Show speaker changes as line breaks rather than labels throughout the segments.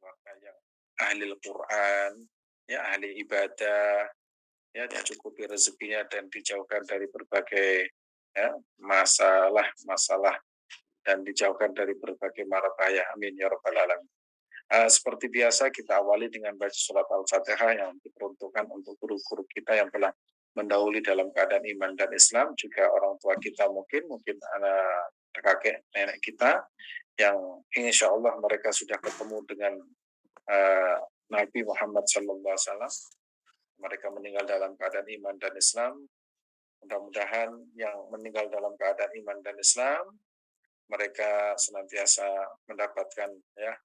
keluarga yang ahli Al-Quran, ya ahli ibadah, ya dicukupi rezekinya dan dijauhkan dari berbagai ya, masalah dan dijauhkan dari berbagai mara bahaya. Amin ya rabbal alamin. Seperti biasa kita awali dengan baca surat Al-Fatihah yang diperuntukkan untuk guru-guru kita yang telah mendahului dalam keadaan iman dan Islam, juga orang tua kita mungkin anak kakek nenek kita yang insya Allah mereka sudah ketemu dengan Nabi Muhammad SAW. Mereka meninggal dalam keadaan iman dan Islam. Mudah-mudahan yang meninggal dalam keadaan iman dan Islam, mereka senantiasa mendapatkan ya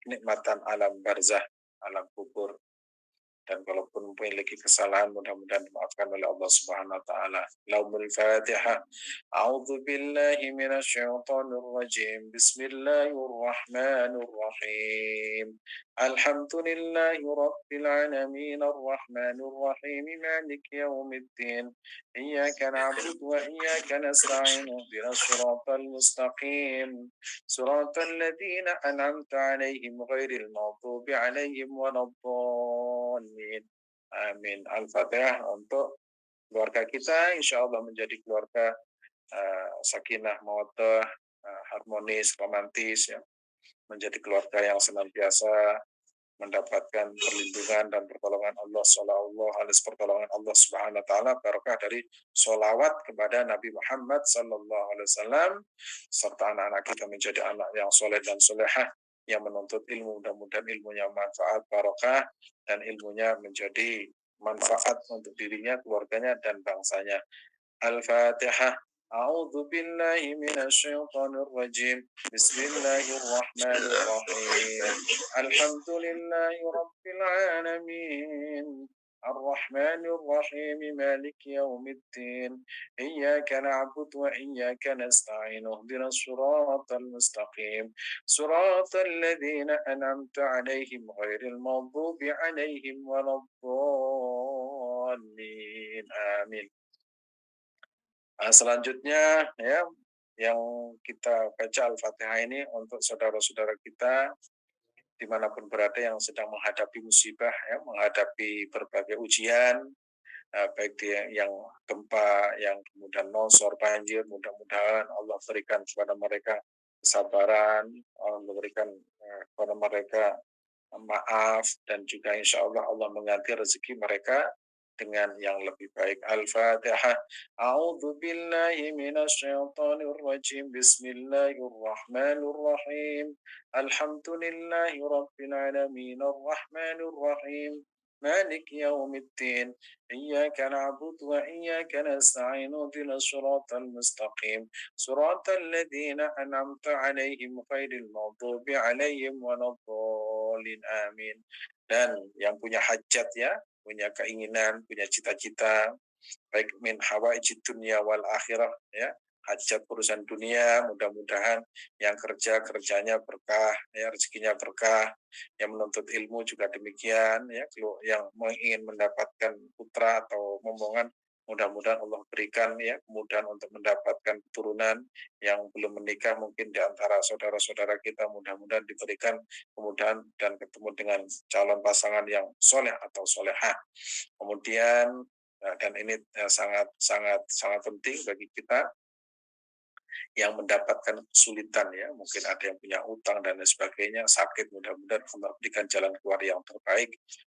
nikmatan alam barzah, alam kubur. Dan kalaupun memiliki kesalahan, mudah-mudahan dimaafkan oleh Allah Subhanahu wa taala. Laumul Fatihah. A'udzu billahi minasyaitonir rajim. Bismillahirrahmanirrahim. Alhamdulillahi rabbil alamin arrahmanir rahim maliki yaumiddin. Iyyaka na'budu wa iyyaka nasta'in. Ihdinas siratal mustaqim. Siratal ladzina an'amta 'alaihim ghairil maghdubi 'alaihim waladdallin. Amin. Al-Fatihah untuk keluarga kita, insya Allah menjadi keluarga sakinah, mawaddah, harmonis, romantis, ya. Menjadi keluarga yang senantiasa mendapatkan perlindungan dan pertolongan Allah Sallallahu Alaihi pertolongan Allah Subhanahu Wa Taala, barokah dari sholawat kepada Nabi Muhammad Sallallahu Alaihi Wasallam, serta anak-anak kita menjadi anak yang soleh dan solehah yang menuntut ilmu, mudah-mudahan ilmunya manfaat, barokah, dan ilmunya menjadi manfaat untuk dirinya, keluarganya, dan bangsanya. Al-Fatihah. A'udzu billahi minasyaitonir rajim. Bismillahirrahmanirrahim. Alhamdulillahi rabbil alamin. الرحمن الرحيم مالك يوم الدين إياك نعبد وإياك نستعين اهدنا الصراط المستقيم صراط الذين أنعمت عليهم غير المغضوب عليهم ولا الضالين آمين. Selanjutnya ya yang kita baca Al-Fatihah ini untuk saudara-saudara kita dimanapun berada yang sedang menghadapi musibah, ya, menghadapi berbagai ujian, baik dia yang gempa, yang kemudian longsor, banjir, mudah-mudahan Allah berikan kepada mereka kesabaran, Allah memberikan kepada mereka maaf, dan juga insya Allah Allah mengganti rezeki mereka dengan yang lebih baik. Al-Fatihah. A'udzu billahi minasyaitonir rajim. Bismillahirrahmanirrahim. Alhamdulillahi rabbil alamin arrahmanir rahim. مالك يوم الدين إياك نعبد وإياك نستعين اهدنا الصراط المستقيم صراط الذين أنعمت عليهم غير المغضوب عليهم ولا الضالين آمين. Dan yang punya hajat, ya, punya keinginan, punya cita-cita, baik min hawaijid dunya wal akhirah, ya, hajat urusan dunia, mudah-mudahan yang kerjanya berkah, ya, rezekinya berkah, yang menuntut ilmu juga demikian, ya, yang ingin mendapatkan putra atau momongan, mudah-mudahan Allah berikan, ya, kemudahan untuk mendapatkan keturunan. Yang belum menikah mungkin di antara saudara-saudara kita, mudah-mudahan diberikan kemudahan dan ketemu dengan calon pasangan yang soleh atau solehah. Kemudian dan ini sangat penting bagi kita yang mendapatkan kesulitan, ya, mungkin ada yang punya utang dan lain sebagainya, sakit, mudah-mudahan Allah berikan jalan keluar yang terbaik,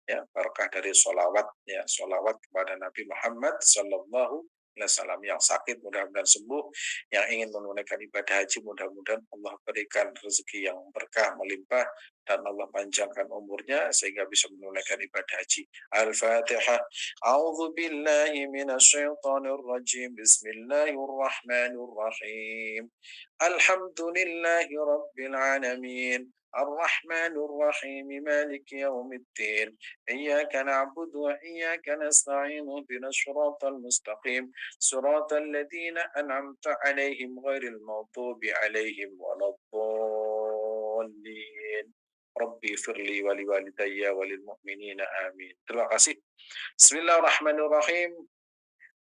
ya, berkah dari sholawat, ya, sholawat kepada Nabi Muhammad Sallallahu Alaihi Wasallam. Yang sakit mudah-mudahan sembuh, yang ingin menunaikan ibadah haji mudah-mudahan Allah berikan rezeki yang berkah melimpah dan Allah panjangkan umurnya sehingga bisa menunaikan ibadah haji. Al-Fatihah. A'udzu billahi minasyaitonir rajim. Bismillahirrahmanirrahim. Alhamdulillahi rabbil alamin. الرحمن الرحيم مالك يوم الدين إياك نعبد وإياك نستعين اهدنا الصراط المستقيم صراط الذين أنعمت عليهم غير المغضوب عليهم ولا الضالين Rabbi firli wali walidayya walil mu'minina amin. Terima kasih. Bismillahirrahmanirrahim.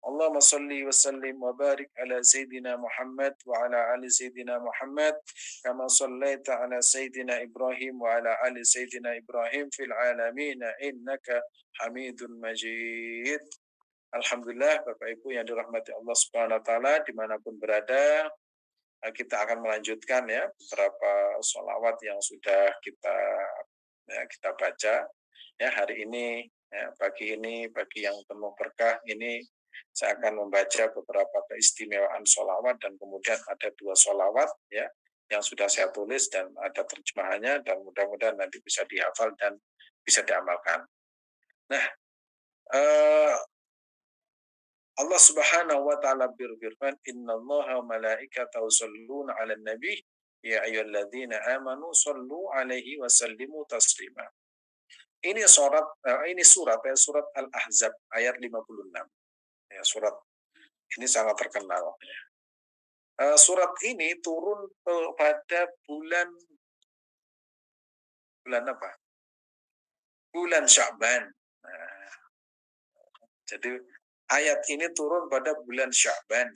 Allahumma salli wa sallim wa barik ala Sayyidina Muhammad wa ala ali Sayyidina Muhammad kama sallaita ala Sayyidina Ibrahim wa ala ali Sayyidina Ibrahim fil alamin innaka Hamidun Majid. Alhamdulillah Bapak Ibu yang dirahmati Allah Subhanahu wa taala dimanapun berada, kita akan melanjutkan ya beberapa sholawat yang sudah kita baca ya hari ini ya, pagi yang penuh berkah ini saya akan membaca beberapa keistimewaan sholawat dan kemudian ada 2 sholawat ya yang sudah saya tulis dan ada terjemahannya dan mudah-mudahan nanti bisa dihafal dan bisa diamalkan. Nah, Allah Subhanahu wa taala berfirman, "Innallaha wa malaikatahu yusholluna 'alan nabi, ya ayyuhalladzina amanu shallu 'alaihi wa sallimu taslima." Ini surat Al-Ahzab ayat 56. Ya, surat ini sangat terkenal. Surat ini turun pada bulan apa? Bulan Sya'ban. Nah, jadi ayat ini turun pada bulan Sya'ban.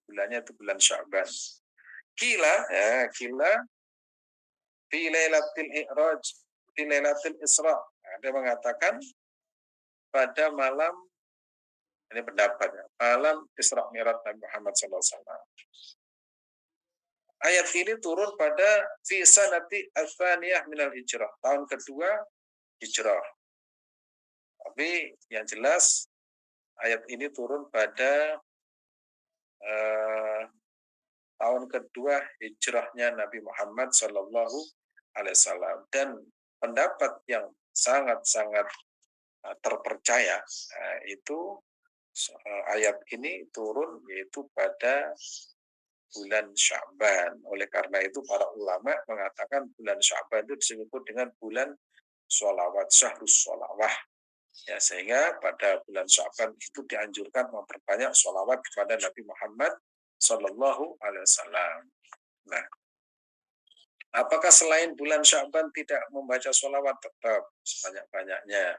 Bulannya itu bulan Sya'ban. Kila fi lailatul i'raj, fi lailatul isra. Ada mengatakan pada malam, ini pendapat ya, malam Isra Mi'raj Nabi Muhammad SAW. Ayat ini turun pada fi sanati ats-tsaniyah minal hijrah, tahun kedua hijrah. Tapi yang jelas ayat ini turun pada tahun kedua hijrahnya Nabi Muhammad Sallallahu Alaihi Wasallam, dan pendapat yang sangat-sangat terpercaya itu ayat ini turun yaitu pada bulan Sya'ban. Oleh karena itu para ulama mengatakan bulan Sya'ban itu disebut dengan bulan sholawat, syahrus sholawah. Ya, sehingga pada bulan Sya'ban itu dianjurkan memperbanyak sholawat kepada Nabi Muhammad Sallallahu Alaihi Wasallam. Nah, apakah selain bulan Sya'ban tidak membaca sholawat? Tetap sebanyak-banyaknya,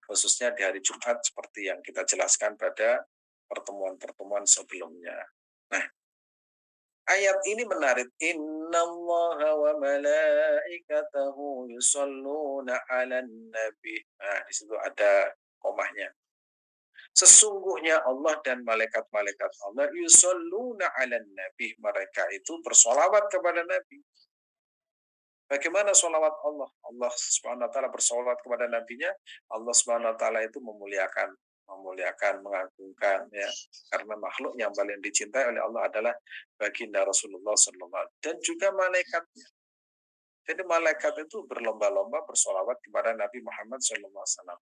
khususnya di hari Jumat seperti yang kita jelaskan pada pertemuan-pertemuan sebelumnya. Nah, ayat ini menarik. Innallaha wa malaikatahu yusholluna 'alan nabi. Nah, di situ ada komahnya. Sesungguhnya Allah dan malaikat-malaikat Allah yusholluna 'alan nabi. Mereka itu bersolawat kepada Nabi. Bagaimana sholawat Allah? Allah Subhanahu wa taala bersolawat kepada nabinya. Allah Subhanahu wa taala itu memuliakan, mengagungkan ya. Karena makhluk yang paling dicintai oleh Allah adalah baginda Rasulullah sallallahu alaihi wasallam dan juga malaikatnya. Jadi malaikat itu berlomba-lomba bersolawat kepada Nabi Muhammad sallallahu alaihi wasallam.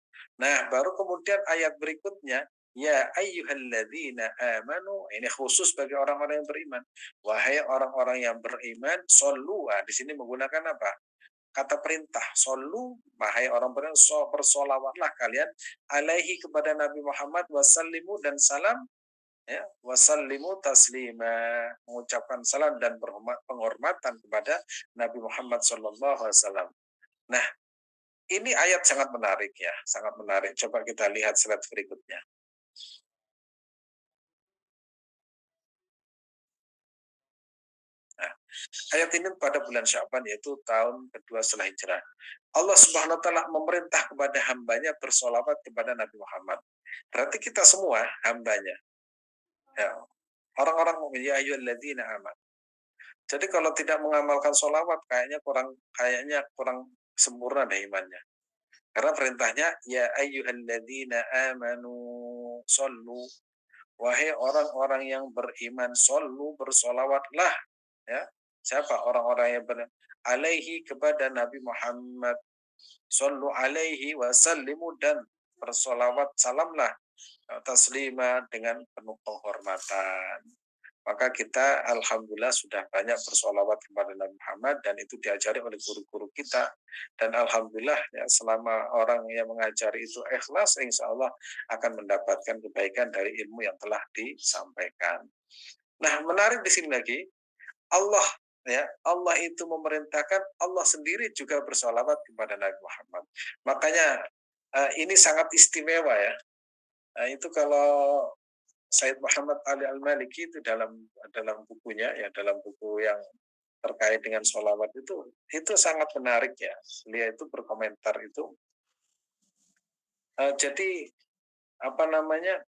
Nah, baru kemudian ayat berikutnya, ya ayyuhalladzina amanu, ini khusus bagi orang-orang yang beriman. Wahai orang-orang yang beriman, shollu. Di sini menggunakan apa? Kata perintah, shollu, wahai orang beriman, bersolawatlah kalian alaihi kepada Nabi Muhammad, wasallimu dan salam ya, wasallimu taslima, mengucapkan salam dan penghormatan kepada Nabi Muhammad sallallahu alaihi wasallam. Nah, ini ayat sangat menarik ya, sangat menarik. Coba kita lihat slide berikutnya. Nah, ayat ini pada bulan Sya'ban yaitu tahun kedua setelah hijrah. Allah Subhanahu wa taala memerintah kepada hambanya bersolawat kepada Nabi Muhammad. Berarti kita semua hambanya. Ya, orang-orang mukmin, ya ayyuhalladzina amanu. Jadi kalau tidak mengamalkan sholawat kayaknya kurang sempurna deh imannya. Karena perintahnya ya ayyuhalladzina amanu shollu. Wahai orang-orang yang beriman, shollu, bersolawatlah. Ya. Siapa orang-orang yang beriman? Alaihi kepada Nabi Muhammad. Shollu alaihi wasallimu dan bersolawat salamlah taslima dengan penuh penghormatan. Maka kita alhamdulillah sudah banyak bersolawat kepada Nabi Muhammad dan itu diajari oleh guru-guru kita. Dan alhamdulillah ya, selama orang yang mengajari itu ikhlas, insya Allah akan mendapatkan kebaikan dari ilmu yang telah disampaikan. Nah, menarik di sini lagi, Allah itu memerintahkan, Allah sendiri juga bersolawat kepada Nabi Muhammad. Makanya ini sangat istimewa ya. Nah, itu kalau Said Muhammad Ali Al-Maliki itu dalam bukunya, ya dalam buku yang terkait dengan sholawat itu sangat menarik ya. Beliau itu berkomentar itu, jadi apa namanya,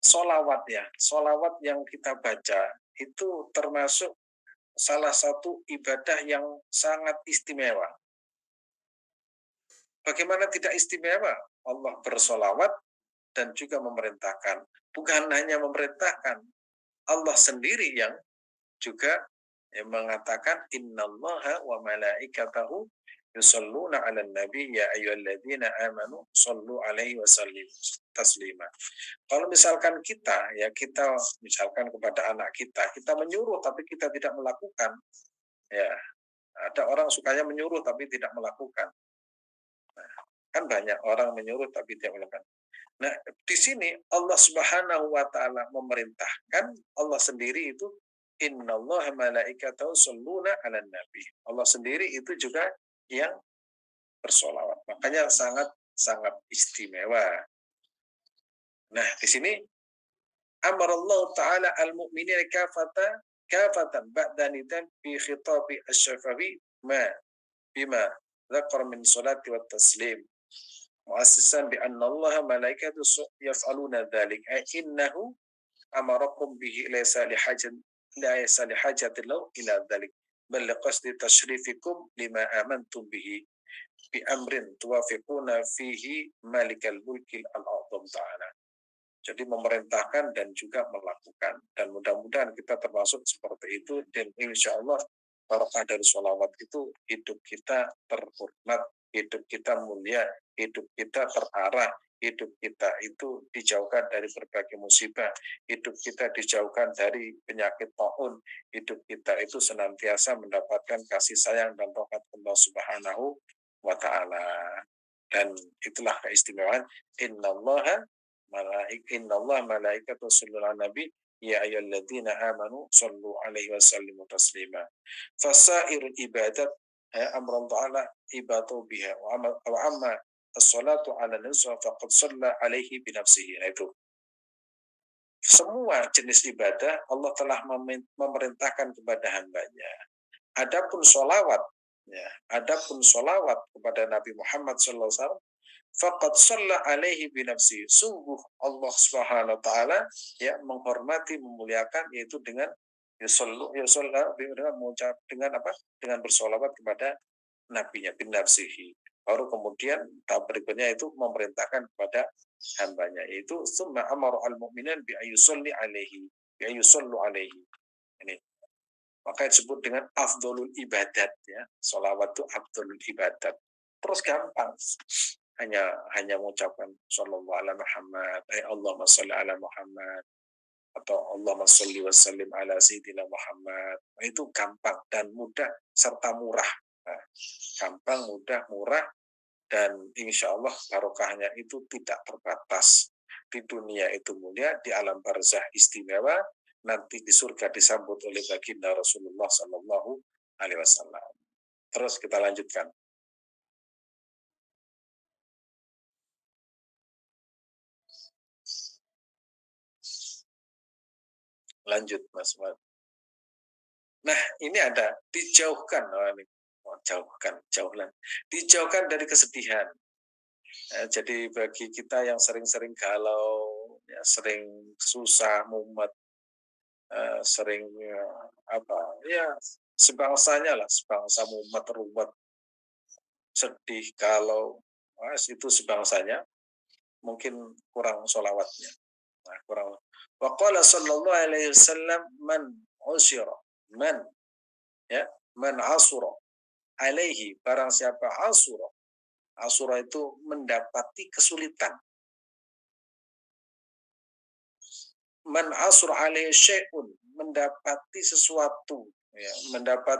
sholawat ya, sholawat yang kita baca itu termasuk salah satu ibadah yang sangat istimewa. Bagaimana tidak istimewa? Allah bersolawat dan juga memerintahkan. Bukan hanya memerintahkan, Allah sendiri yang juga yang mengatakan innallaha wa malaikatahu yusalluna 'alan nabi ya ayyuhalladzina amanu shallu 'alaihi wa sallimu taslima. Kalau misalkan kita misalkan kepada anak kita menyuruh tapi kita tidak melakukan, ya ada orang sukanya menyuruh tapi tidak melakukan. Nah, kan banyak orang menyuruh tapi tidak melakukan. Nah, di sini Allah Subhanahu wa taala memerintahkan, Allah sendiri itu innallaha malaikatahu shalluna 'alan nabi. Allah sendiri itu juga yang bersolawat. Makanya sangat sangat istimewa. Nah, di sini amarallahu taala al-mu'minina kafatan ba'da nidan fi khitabi asy-syafawi bima dzakar min salati wat taslim. مؤسسا بأن الله ملائكته يفعلون ذلك أي إنه أمركم به ليس لحاجة له إلى ذلك بل لقصد تشريفكم لما آمنتم به بأمر توافقون فيه مالك الملك الأعظم تعالى. Jadi memerintahkan dan juga melakukan, dan mudah-mudahan kita termasuk seperti itu, dan insya Allah barokah dari sholawat itu hidup kita terhormat, hidup kita mulia, hidup kita terarah, hidup kita itu dijauhkan dari berbagai musibah, hidup kita dijauhkan dari penyakit taun, hidup kita itu senantiasa mendapatkan kasih sayang dan rahmat Allah Subhanahu wa taala. Dan itulah keistimewaan innallaha innallaha malaikatahu yusholluna 'alan nabi ya ayyuhalladzina amanu shallu 'alaihi wa sallimu taslima. Fasairul ibadat amran ta'ala ibatu biha wa amma as-salatu 'ala nabi faqad shalla 'alaihi bi nafsihi. Nah, itu semua jenis ibadah Allah telah memerintahkan kepada hambanya. Adapun sholawat, ya, adapun sholawat kepada Nabi Muhammad SAW, faqad shalla alaihi binafsi. Sungguh Allah Subhanahu wa taala ya menghormati, memuliakan, yaitu dengan dengan mengucap, dengan apa? Dengan bersolawat kepada nabinya bin nafsihi. Baru kemudian tahap berikutnya itu memerintahkan kepada hambanya, yaitu summa amara al-mu'minin bi ayyusalli alaihi, bi ayyusallu alaihi. Ini maka disebut dengan afdolul ibadat ya. Sholawat itu afdolul ibadat. Terus gampang. Hanya mengucapkan sallallahu ala Muhammad, Allahumma sholli ala Muhammad, atau Allahumma sholli wa sallim ala sayyidina Muhammad. Itu gampang dan mudah serta murah. Nah, gampang, mudah, murah, dan insya Allah barokahnya itu tidak terbatas. Di dunia itu mulia, di alam barzah istimewa, nanti di surga disambut oleh baginda Rasulullah Sallallahu Alaihi Wasallam. Terus kita lanjutkan. Lanjut, Mas Mat. Nah, ini ada dijauhkan, dijauhkan dari kesedihan. Jadi bagi kita yang sering-sering galau, ya, sering susah, mumet, sering apa, ya sebangsanya lah, sebangsa mumet, ruwet, sedih, galau, itu sebangsanya, mungkin kurang sholawatnya. Nah, kurang. Wa qala sallallahu alaihi wasallam man ya man asura alaihi, barang siapa asura itu mendapati kesulitan, man asura alaihi syai'un, mendapati sesuatu, ya, mendapat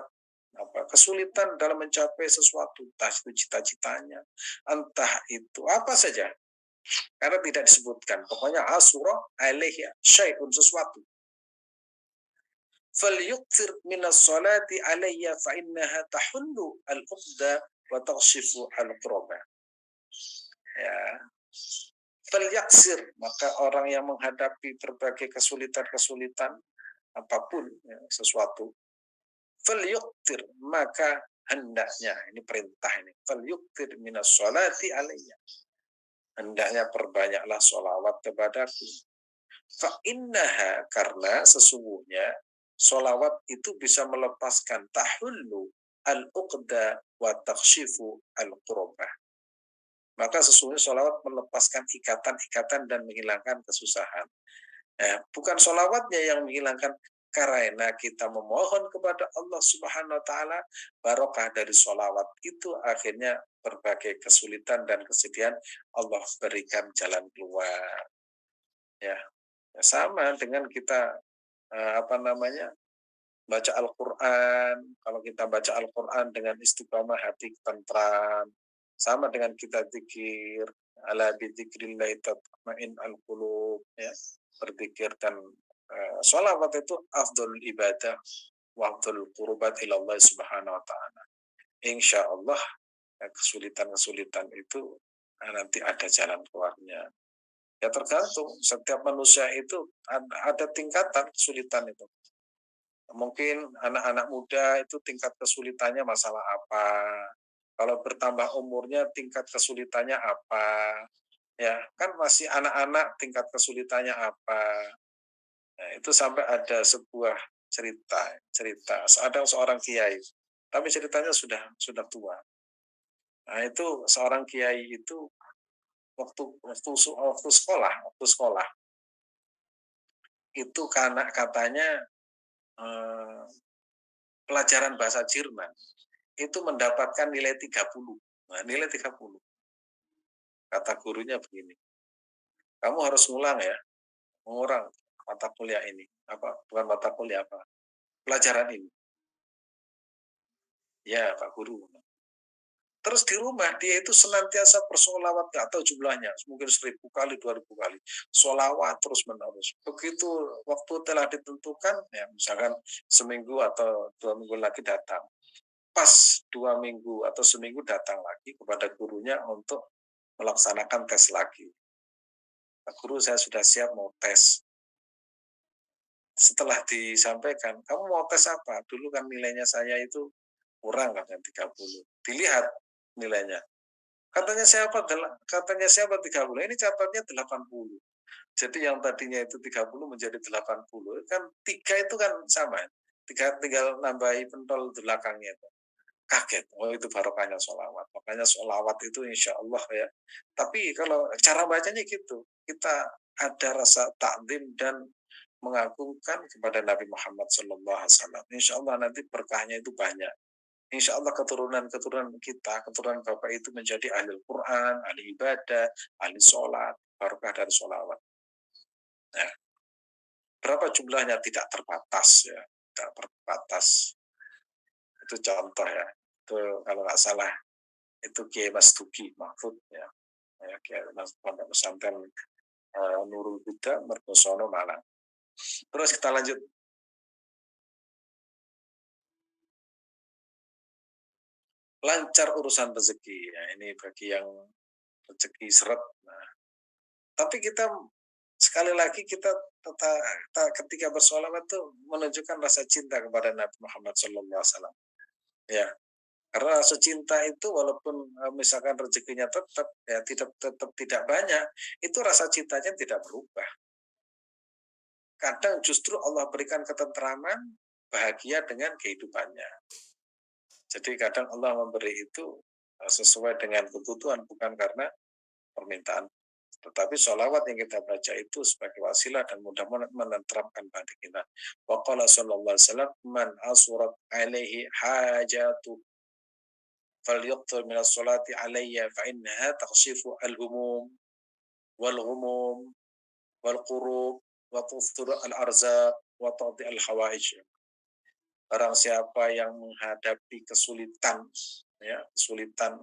kesulitan dalam mencapai sesuatu, entah itu cita-citanya, entah itu apa saja, karena tidak disebutkan, pokoknya asura alaihi syai'un, sesuatu, falyukthir minas salati alayya fa innaha tahullu al-uqda wa taghshifu al-qurba. Ya. falyaksir, maka orang yang menghadapi berbagai kesulitan-kesulitan apapun ya, sesuatu, falyuktir, maka hendaknya, ini perintah ini, falyuktir minas sholati alayya, hendaknya perbanyaklah sholawat kepadaku. Fa innaha, karena sesungguhnya sholawat itu bisa melepaskan tahullu al-uqda wa takshifu al-qurbah. Maka sesungguhnya sholawat melepaskan ikatan-ikatan dan menghilangkan kesusahan. Bukan sholawatnya yang menghilangkan, karena kita memohon kepada Allah Subhanahu wa taala, barokah dari sholawat itu akhirnya berbagai kesulitan dan kesedihan Allah berikan jalan keluar. Ya, sama dengan kita baca Al-Qur'an. Kalau kita baca Al-Qur'an dengan istiqamah, hati tentram. Sama dengan kita zikir, ala bi dzikrillah tatma'in al-qulub, ya. Berzikir dan sholawat itu afdhalul ibadah wa afdhalul qurbat ila Allah Subhanahu wa taala. Insyaallah kesulitan-kesulitan itu nanti ada jalan keluarnya. Ya tergantung, setiap manusia itu ada tingkatan kesulitan itu. Mungkin anak-anak muda itu tingkat kesulitannya masalah apa, kalau bertambah umurnya tingkat kesulitannya apa, ya kan masih anak-anak tingkat kesulitannya apa. Nah, itu sampai ada sebuah cerita ada seorang kiai, tapi ceritanya sudah tua. Nah, itu seorang kiai itu waktu sekolah itu karena katanya eh, pelajaran bahasa Jerman itu mendapatkan nilai 30. Nah, nilai 30. Kata gurunya begini, kamu harus ngulang ya, mengurang mata kuliah ini. Bukan mata kuliah, pelajaran ini. Ya, Pak Guru. Terus di rumah dia itu senantiasa bersolawat, nggak tahu jumlahnya, mungkin 1000 kali, 2000 kali. Solawat terus menerus. Begitu waktu telah ditentukan, ya misalkan seminggu atau 2 minggu lagi datang. Pas 2 minggu atau seminggu datang lagi kepada gurunya untuk melaksanakan tes lagi. Pak Guru, saya sudah siap mau tes. Setelah disampaikan, kamu mau tes apa? Dulu kan nilainya saya itu kurang kan 30. Dilihat nilainya. Katanya siapa 30. Ini catatnya 80. Jadi yang tadinya itu 30 menjadi 80. Kan 3 itu kan sama. 3 tinggal nambahi pentol belakangnya itu. Kaget. Oh, itu barokahnya sholawat. Makanya sholawat itu insya Allah ya. Tapi kalau cara bacanya gitu, kita ada rasa takdim dan mengagungkan kepada Nabi Muhammad SAW. Insya Allah nanti berkahnya itu banyak. Insya Allah keturunan-keturunan kita, keturunan Bapak itu menjadi ahli Quran, ahli ibadah, ahli sholat, barokah dari sholawat. Nah, berapa jumlahnya tidak terbatas ya, tidak terbatas. Itu contoh ya. Itu kalau nggak salah itu Kiai Mas Duki Mahfud ya. Kiai Mas Pondok Pesantren Nurul Huda Mertosono Malang. Terus kita lanjut. Lancar urusan rezeki. Ya, ini bagi yang rezeki seret. Nah, tapi kita sekali lagi ketika bersolawat itu menunjukkan rasa cinta kepada Nabi Muhammad SAW. Ya, karena rasa cinta itu walaupun misalkan rezekinya tetap ya tetap tidak banyak, itu rasa cintanya tidak berubah. Kadang justru Allah berikan ketentraman, bahagia dengan kehidupannya. Jadi kadang Allah memberi itu sesuai dengan kebutuhan, bukan karena permintaan. Tetapi sholawat yang kita baca itu sebagai wasilah dan mudah-mudahan menenteramkan batin kita. Wa qala sallallahu alaihi wasallam, man asurat alaihi hajatu falyuqtir min as-salati alayya fa innaha takhshifu al-humum wal ghumum wal qurub wa tuftir al-arzaq wa tadi al-hawaij. Barang siapa yang menghadapi kesulitan, ya, kesulitan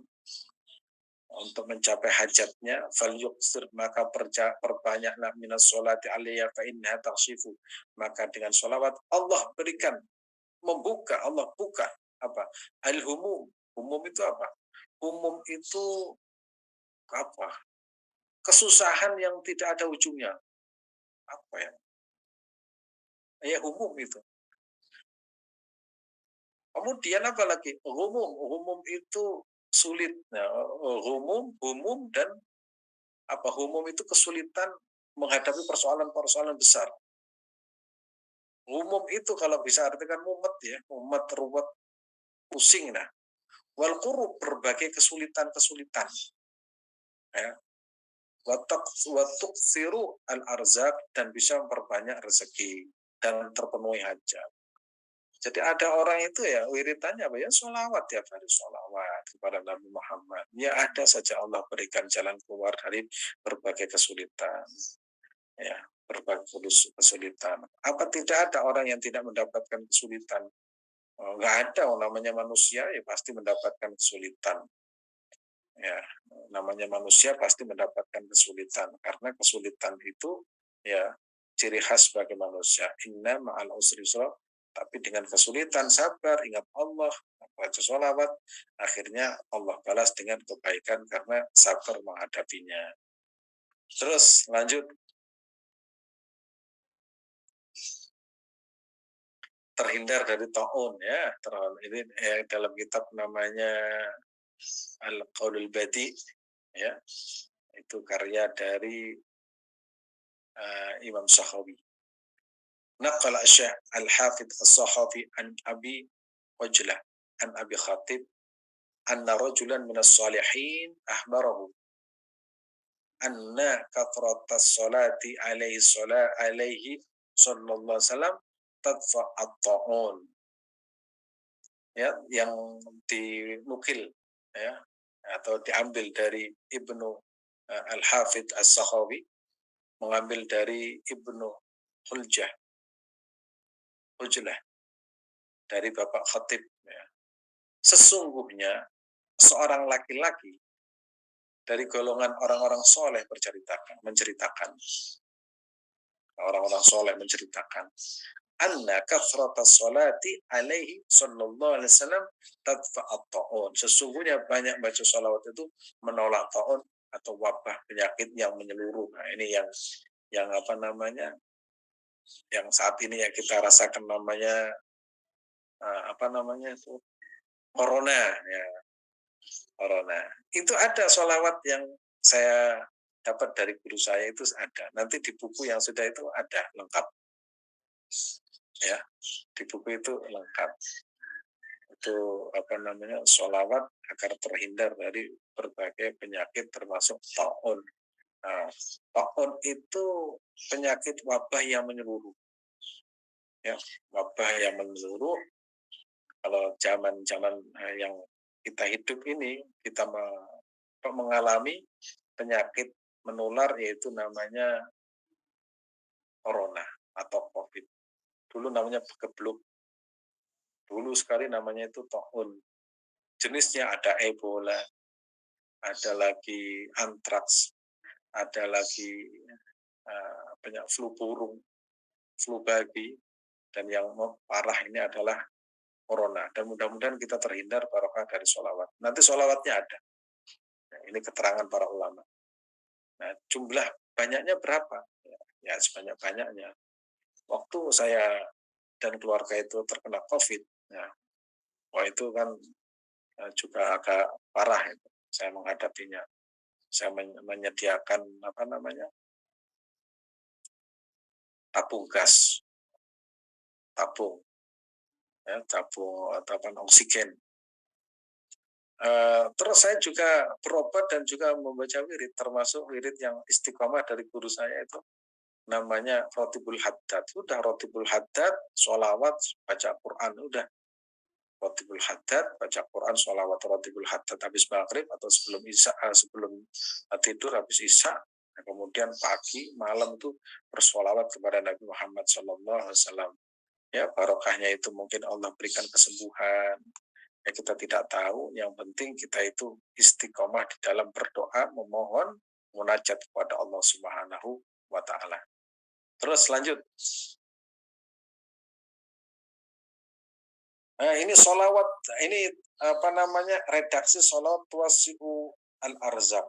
untuk mencapai hajatnya, falyuqsir, maka perbanyaklah minas sholati alaiya fa innaha takshifu, maka dengan sholawat Allah berikan, Allah buka apa? Al-humum. Humum itu apa? Humum itu apa? kesusahan yang tidak ada ujungnya. Apa ya? Ya umum itu. Kemudian apa lagi? Umum itu sulit. Nah, umum dan apa? Umum itu kesulitan menghadapi persoalan-persoalan besar. Umum itu kalau bisa artikan mumet ya, mumet, ruwet, pusing. Nah, wal qurub berbagai kesulitan-kesulitan. Ya. Watuk siru al arzak dan bisa memperbanyak rezeki dan terpenuhi hajat. Jadi ada orang itu ya wiritannya apa ya sholawat tiap hari sholawat kepada Nabi Muhammad. Ya ada saja Allah berikan jalan keluar dari berbagai kesulitan. Ya berbagai kesulitan. Apa tidak ada orang yang tidak mendapatkan kesulitan? Oh, nggak ada, namanya manusia ya pasti mendapatkan kesulitan. Ya, namanya manusia pasti mendapatkan kesulitan karena kesulitan itu ya ciri khas bagi manusia. Inna ma'al usri yusra, tapi dengan kesulitan sabar, ingat Allah, baca sholawat, akhirnya Allah balas dengan kebaikan karena sabar menghadapinya. Terus lanjut, terhindar dari taun ya. Ini dalam kitab namanya Al-Qaulul Badi ya. Itu karya dari Imam Sakhawi. نقل الشيخ الحافظ الصحفي عن أبي وجلة عن أبي خاطب أن رجلا من الصالحين أخبره أن كثرة الصلاة عليه صلى الله عليه وسلم تدفع الطاعون ya yang dinukil ya atau diambil dari Ibnu Al-Hafidh As-Sakhawi mengambil dari Ibnu Hujjah dari Bapak Khatib ya. Sesungguhnya seorang laki-laki dari golongan orang-orang soleh menceritakan orang-orang soleh menceritakan anna kathrata salati alaihi sallallahu alaihi wasallam tadfa'at ta'un. Sesungguhnya banyak baca salawat itu menolak ta'un atau wabah penyakit yang menyeluruh. Nah, ini yang apa namanya? Yang saat ini ya kita rasakan namanya apa namanya itu corona ya. Corona. Itu ada sholawat yang saya dapat dari guru saya itu ada. Nanti di buku yang sudah itu ada lengkap. Ya, di buku itu lengkap. Itu apa namanya sholawat agar terhindar dari berbagai penyakit termasuk taun. Nah, taun itu penyakit wabah yang menyeluruh. Ya, wabah yang menyeluruh. Kalau zaman-zaman yang kita hidup ini kita mengalami penyakit menular yaitu namanya corona atau COVID. Dulu namanya gebluk. Dulu sekali namanya itu taun. Jenisnya ada Ebola, ada lagi antraks, ada lagi banyak flu burung, flu babi, dan yang parah ini adalah corona. Dan mudah-mudahan kita terhindar barokah dari sholawat. Nanti sholawatnya ada. Nah, ini keterangan para ulama. Nah, jumlah banyaknya berapa? Ya sebanyak-banyaknya. Waktu saya dan keluarga itu terkena COVID, ya, wah itu kan juga agak parah itu. Saya menghadapinya. Saya menyediakan apa namanya tabung gas, tabung, ya, tabung atau oksigen. Terus saya juga berobat dan juga membaca wirid, termasuk wirid yang istiqomah dari guru saya itu namanya Rotibul Haddad. Udah Rotibul Haddad, sholawat, baca Quran, udah Rotibul Haddad, baca Quran, sholawat Rotibul Haddad habis maghrib atau sebelum isya, sebelum tidur habis isya. Nah, kemudian pagi, malam tuh bersolawat kepada Nabi Muhammad SAW. Ya, barokahnya itu mungkin Allah berikan kesembuhan. Ya, kita tidak tahu. Yang penting kita itu istiqomah di dalam berdoa, memohon, munajat kepada Allah Subhanahu wa Ta'ala. Terus lanjut. Nah, ini solawat, ini apa namanya redaksi solawat tuwasi'u al-arzak.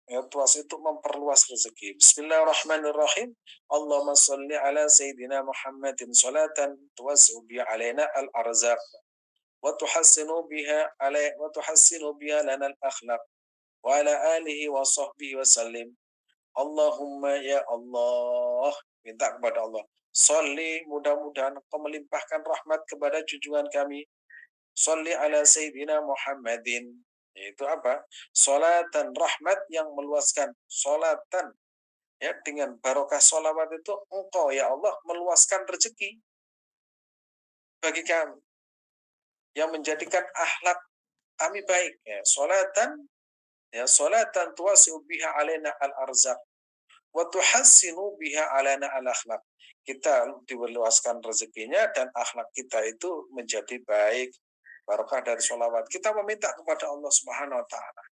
Ya, tuas itu memperluas rezeki. Bismillahirrahmanirrahim. Allahumma salli ala Sayyidina Muhammadin salatan tuwasi'u biha alaina al-arzaq wa tuhassinu biha lana al-akhlaq wa ala alihi wa sahbihi wa sallim. Allahumma ya Allah, minta kepada Allah. Salli, mudah-mudahan Engkau melimpahkan rahmat kepada junjungan kami. Salli ala Sayyidina Muhammadin. Yaitu apa? Salatan rahmat yang meluaskan. Salatan, ya, dengan barokah solawat itu Engkau ya Allah meluaskan rezeki bagi kami, yang menjadikan akhlak kami baik. Salatan tuwasi'u biha alaina al-arzaq wa tuhassinu biha alaina al-akhlaq. Kita diluaskan rezekinya dan akhlak kita itu menjadi baik, barokah dari sholawat. Kita meminta kepada Allah Subhanahu wa taala.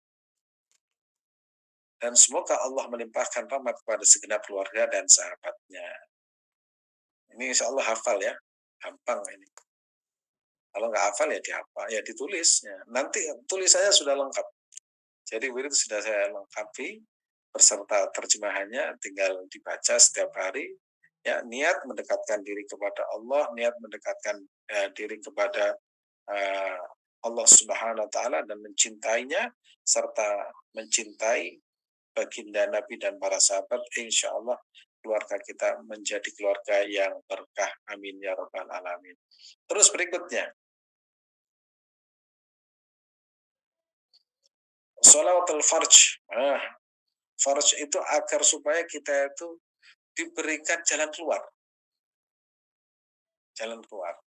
Dan semoga Allah melimpahkan rahmat kepada segenap keluarga dan sahabatnya. Ini insya Allah hafal ya. Gampang ini. Kalau nggak hafal ya dihafal, ya ditulis. Ya. Nanti tulisannya sudah lengkap. Jadi wirid sudah saya lengkapi beserta terjemahannya, tinggal dibaca setiap hari. Ya, niat mendekatkan diri kepada Allah, niat mendekatkan diri kepada Allah Subhanahu wa taala dan mencintainya serta mencintai baginda Nabi dan para sahabat, insya Allah keluarga kita menjadi keluarga yang berkah. Amin ya rabbal alamin. Terus berikutnya, sholawatul farj. Farj itu agar supaya kita itu diberikan jalan keluar. Jalan keluar.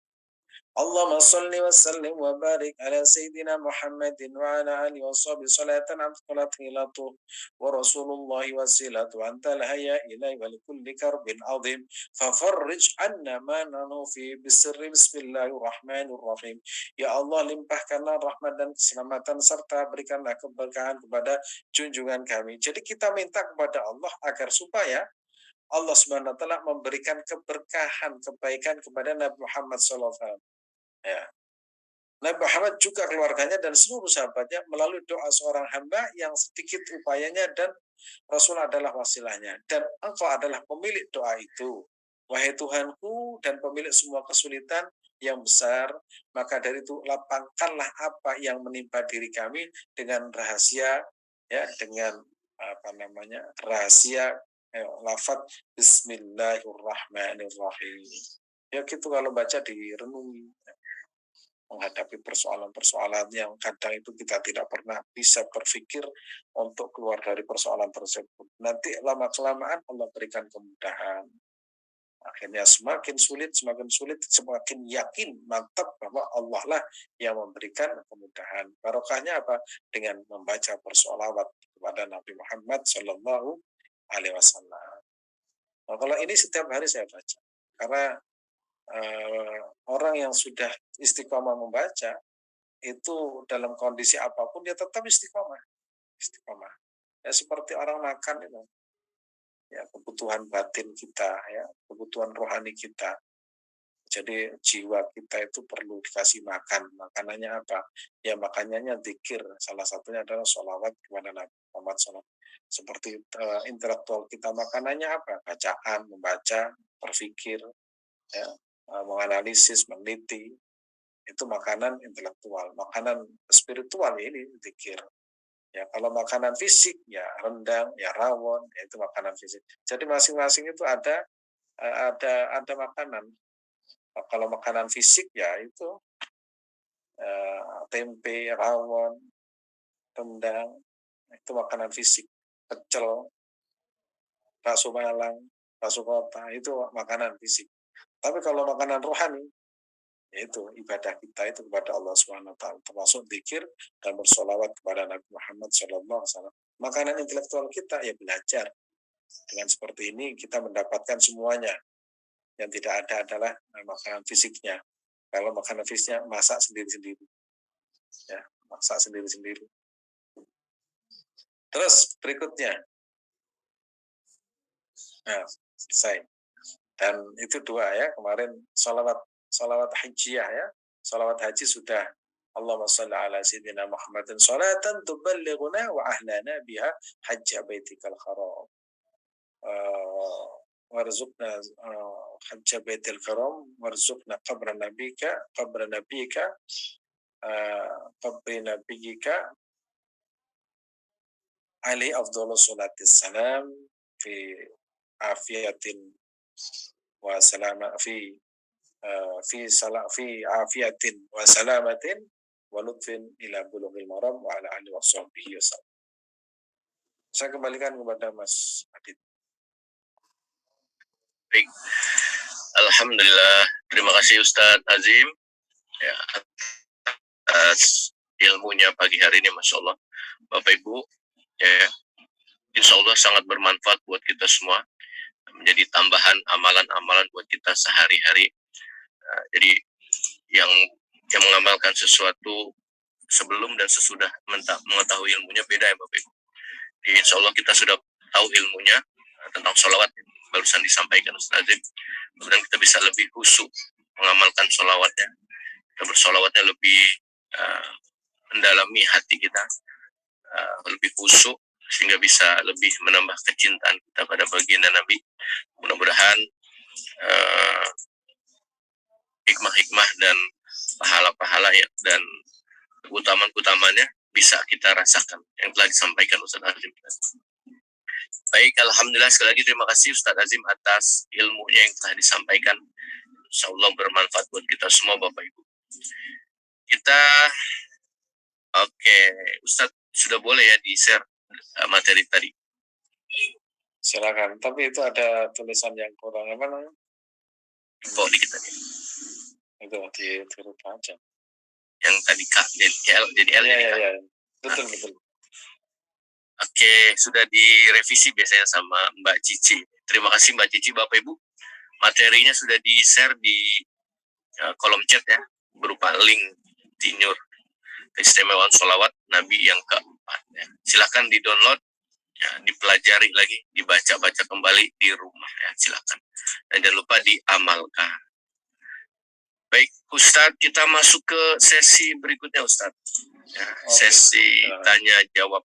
Allahumma salli wa sallim wa barik ala Sayyidina Muhammadin wa ala alihi wa sahbihi salatan amtalat hilatu wa Rasulullah wasilatu antal haya ilai wa likulli karbin azim fafarrij anna ma nanu fi bisirri bismillahirrahmanirrahim. Ya Allah, limpahkanlah rahmat dan keselamatan serta berikanlah keberkahan kepada junjungan kami. Jadi kita minta kepada Allah agar supaya Allah Subhanahu wa taala memberikan keberkahan, kebaikan kepada Nabi Muhammad SAW. Ya. Nabi Muhammad juga keluarganya dan seluruh sahabatnya melalui doa seorang hamba yang sedikit upayanya dan Rasul adalah wasilahnya. Dan engkau adalah pemilik doa itu. Wahai Tuhanku dan pemilik semua kesulitan yang besar, maka dari itu lapangkanlah apa yang menimpa diri kami dengan rahasia, ya, dengan rahasia lafaz Bismillahirrahmanirrahim. Ya gitu kalau baca direnungi. Menghadapi persoalan-persoalan yang kadang itu kita tidak pernah bisa berpikir untuk keluar dari persoalan tersebut. Nanti lama-kelamaan Allah berikan kemudahan. Akhirnya semakin sulit, semakin yakin, mantap bahwa Allah lah yang memberikan kemudahan. Barokahnya apa? Dengan membaca bersolawat kepada Nabi Muhammad Sallallahu Alaihi Wasallam. Nah, kalau ini setiap hari saya baca. Karena orang yang sudah istiqomah membaca, itu dalam kondisi apapun dia tetap istiqomah. Ya seperti orang makan itu. Ya, kebutuhan batin kita, ya, kebutuhan rohani kita. Jadi jiwa kita itu perlu dikasih makan. Makanannya apa? Ya makanannya zikir. Salah satunya adalah sholawat kepada Nabi Muhammad SAW. Seperti intelektual kita, makanannya apa? Bacaan, membaca, berpikir, ya, menganalisis, meneliti. Itu makanan intelektual. Makanan spiritual ini zikir. Ya, kalau makanan fisik ya rendang, ya rawon, ya itu makanan fisik. Jadi masing-masing itu ada makanan. Kalau makanan fisik ya itu tempe, rawon, rendang, itu makanan fisik. Pecel, bakso Malang, bakso kota, itu makanan fisik. Tapi kalau makanan rohani, yaitu ibadah kita itu kepada Allah Subhanahu wa taala, termasuk zikir dan bersolawat kepada Nabi Muhammad sallallahu alaihi wasallam. Makanan intelektual kita ya belajar. Dengan seperti ini kita mendapatkan semuanya. Yang tidak ada adalah makanan fisiknya. Kalau makanan fisiknya masak sendiri-sendiri. Ya, masak sendiri-sendiri. Terus berikutnya. Nah, selesai. Dan itu dua ya, kemarin salawat hajiyah ya. Salawat haji sudah Allahumma salli ala sayyidina Muhammadin salatan tuballighuna wa ahlana biha hajja baitikal haram. Warzuqna hajja baitil haram warzuqna qabra nabika qabri nabiyika ali afdhalus salatis salam fi afiyatin wa salama fi afiyatin wa salamatin wa lutfin ila bulughil maram wa ala alihi wa sahbihi wasallam. Saya kembalikan kepada Mas Adit.
Baik. Alhamdulillah. Terima kasih Ustadz Azim ya, atas ilmunya pagi hari ini, Masya Allah. Bapak Ibu, ya, Insya Allah sangat bermanfaat buat kita semua, menjadi tambahan amalan-amalan buat kita sehari-hari. Jadi yang mengamalkan sesuatu sebelum dan sesudah mengetahui ilmunya beda ya Bapak Ibu. Jadi, Insya Allah kita sudah tahu ilmunya tentang sholawat barusan disampaikan Ustaz Azim. Kemudian kita bisa lebih khusyuk mengamalkan sholawatnya. Kita bersolawatnya lebih mendalami hati kita, lebih khusyuk sehingga bisa lebih menambah kecintaan kita pada baginda Nabi. Mudah-mudahan hikmah-hikmah dan pahala-pahala ya, dan keutamaan-utamanya bisa kita rasakan yang telah disampaikan Ustaz Azim. Baik, Alhamdulillah sekali lagi terima kasih Ustaz Azim atas ilmunya yang telah disampaikan. Insya Allah bermanfaat buat kita semua Bapak Ibu. Kita Ustaz sudah boleh ya di-share materi tadi.
Silakan, tapi itu ada tulisan yang kurang apa namanya?
Info di kita nih.
Itu diturut aja.
Yang tadi K jadi L
ya, ya. Betul.
Oke, sudah direvisi biasanya sama Mbak Cici. Terima kasih Mbak Cici, Bapak Ibu. Materinya sudah di-share di kolom chat ya, berupa link tinyur keistimewaan sholawat Nabi yang keempat. Ya. Silahkan di-download, ya, dipelajari lagi, dibaca-baca kembali di rumah ya, silahkan. Dan jangan lupa diamalkan. Baik, Ustadz, kita masuk ke sesi berikutnya, Ustadz. Ya, sesi tanya jawab.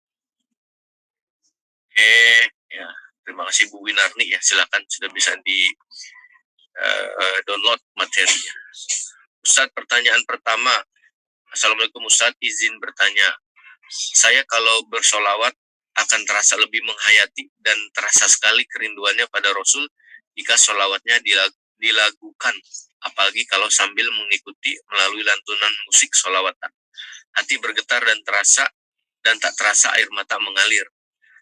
Ya, terima kasih Bu Winarni ya, silakan sudah bisa di download materinya. Ustadz, pertanyaan pertama. Assalamualaikum Ustadz, izin bertanya. Saya kalau bersolawat akan terasa lebih menghayati dan terasa sekali kerinduannya pada Rasul jika solawatnya dilakukan, apalagi kalau sambil mengikuti melalui lantunan musik solawatan. Hati bergetar dan tak terasa air mata mengalir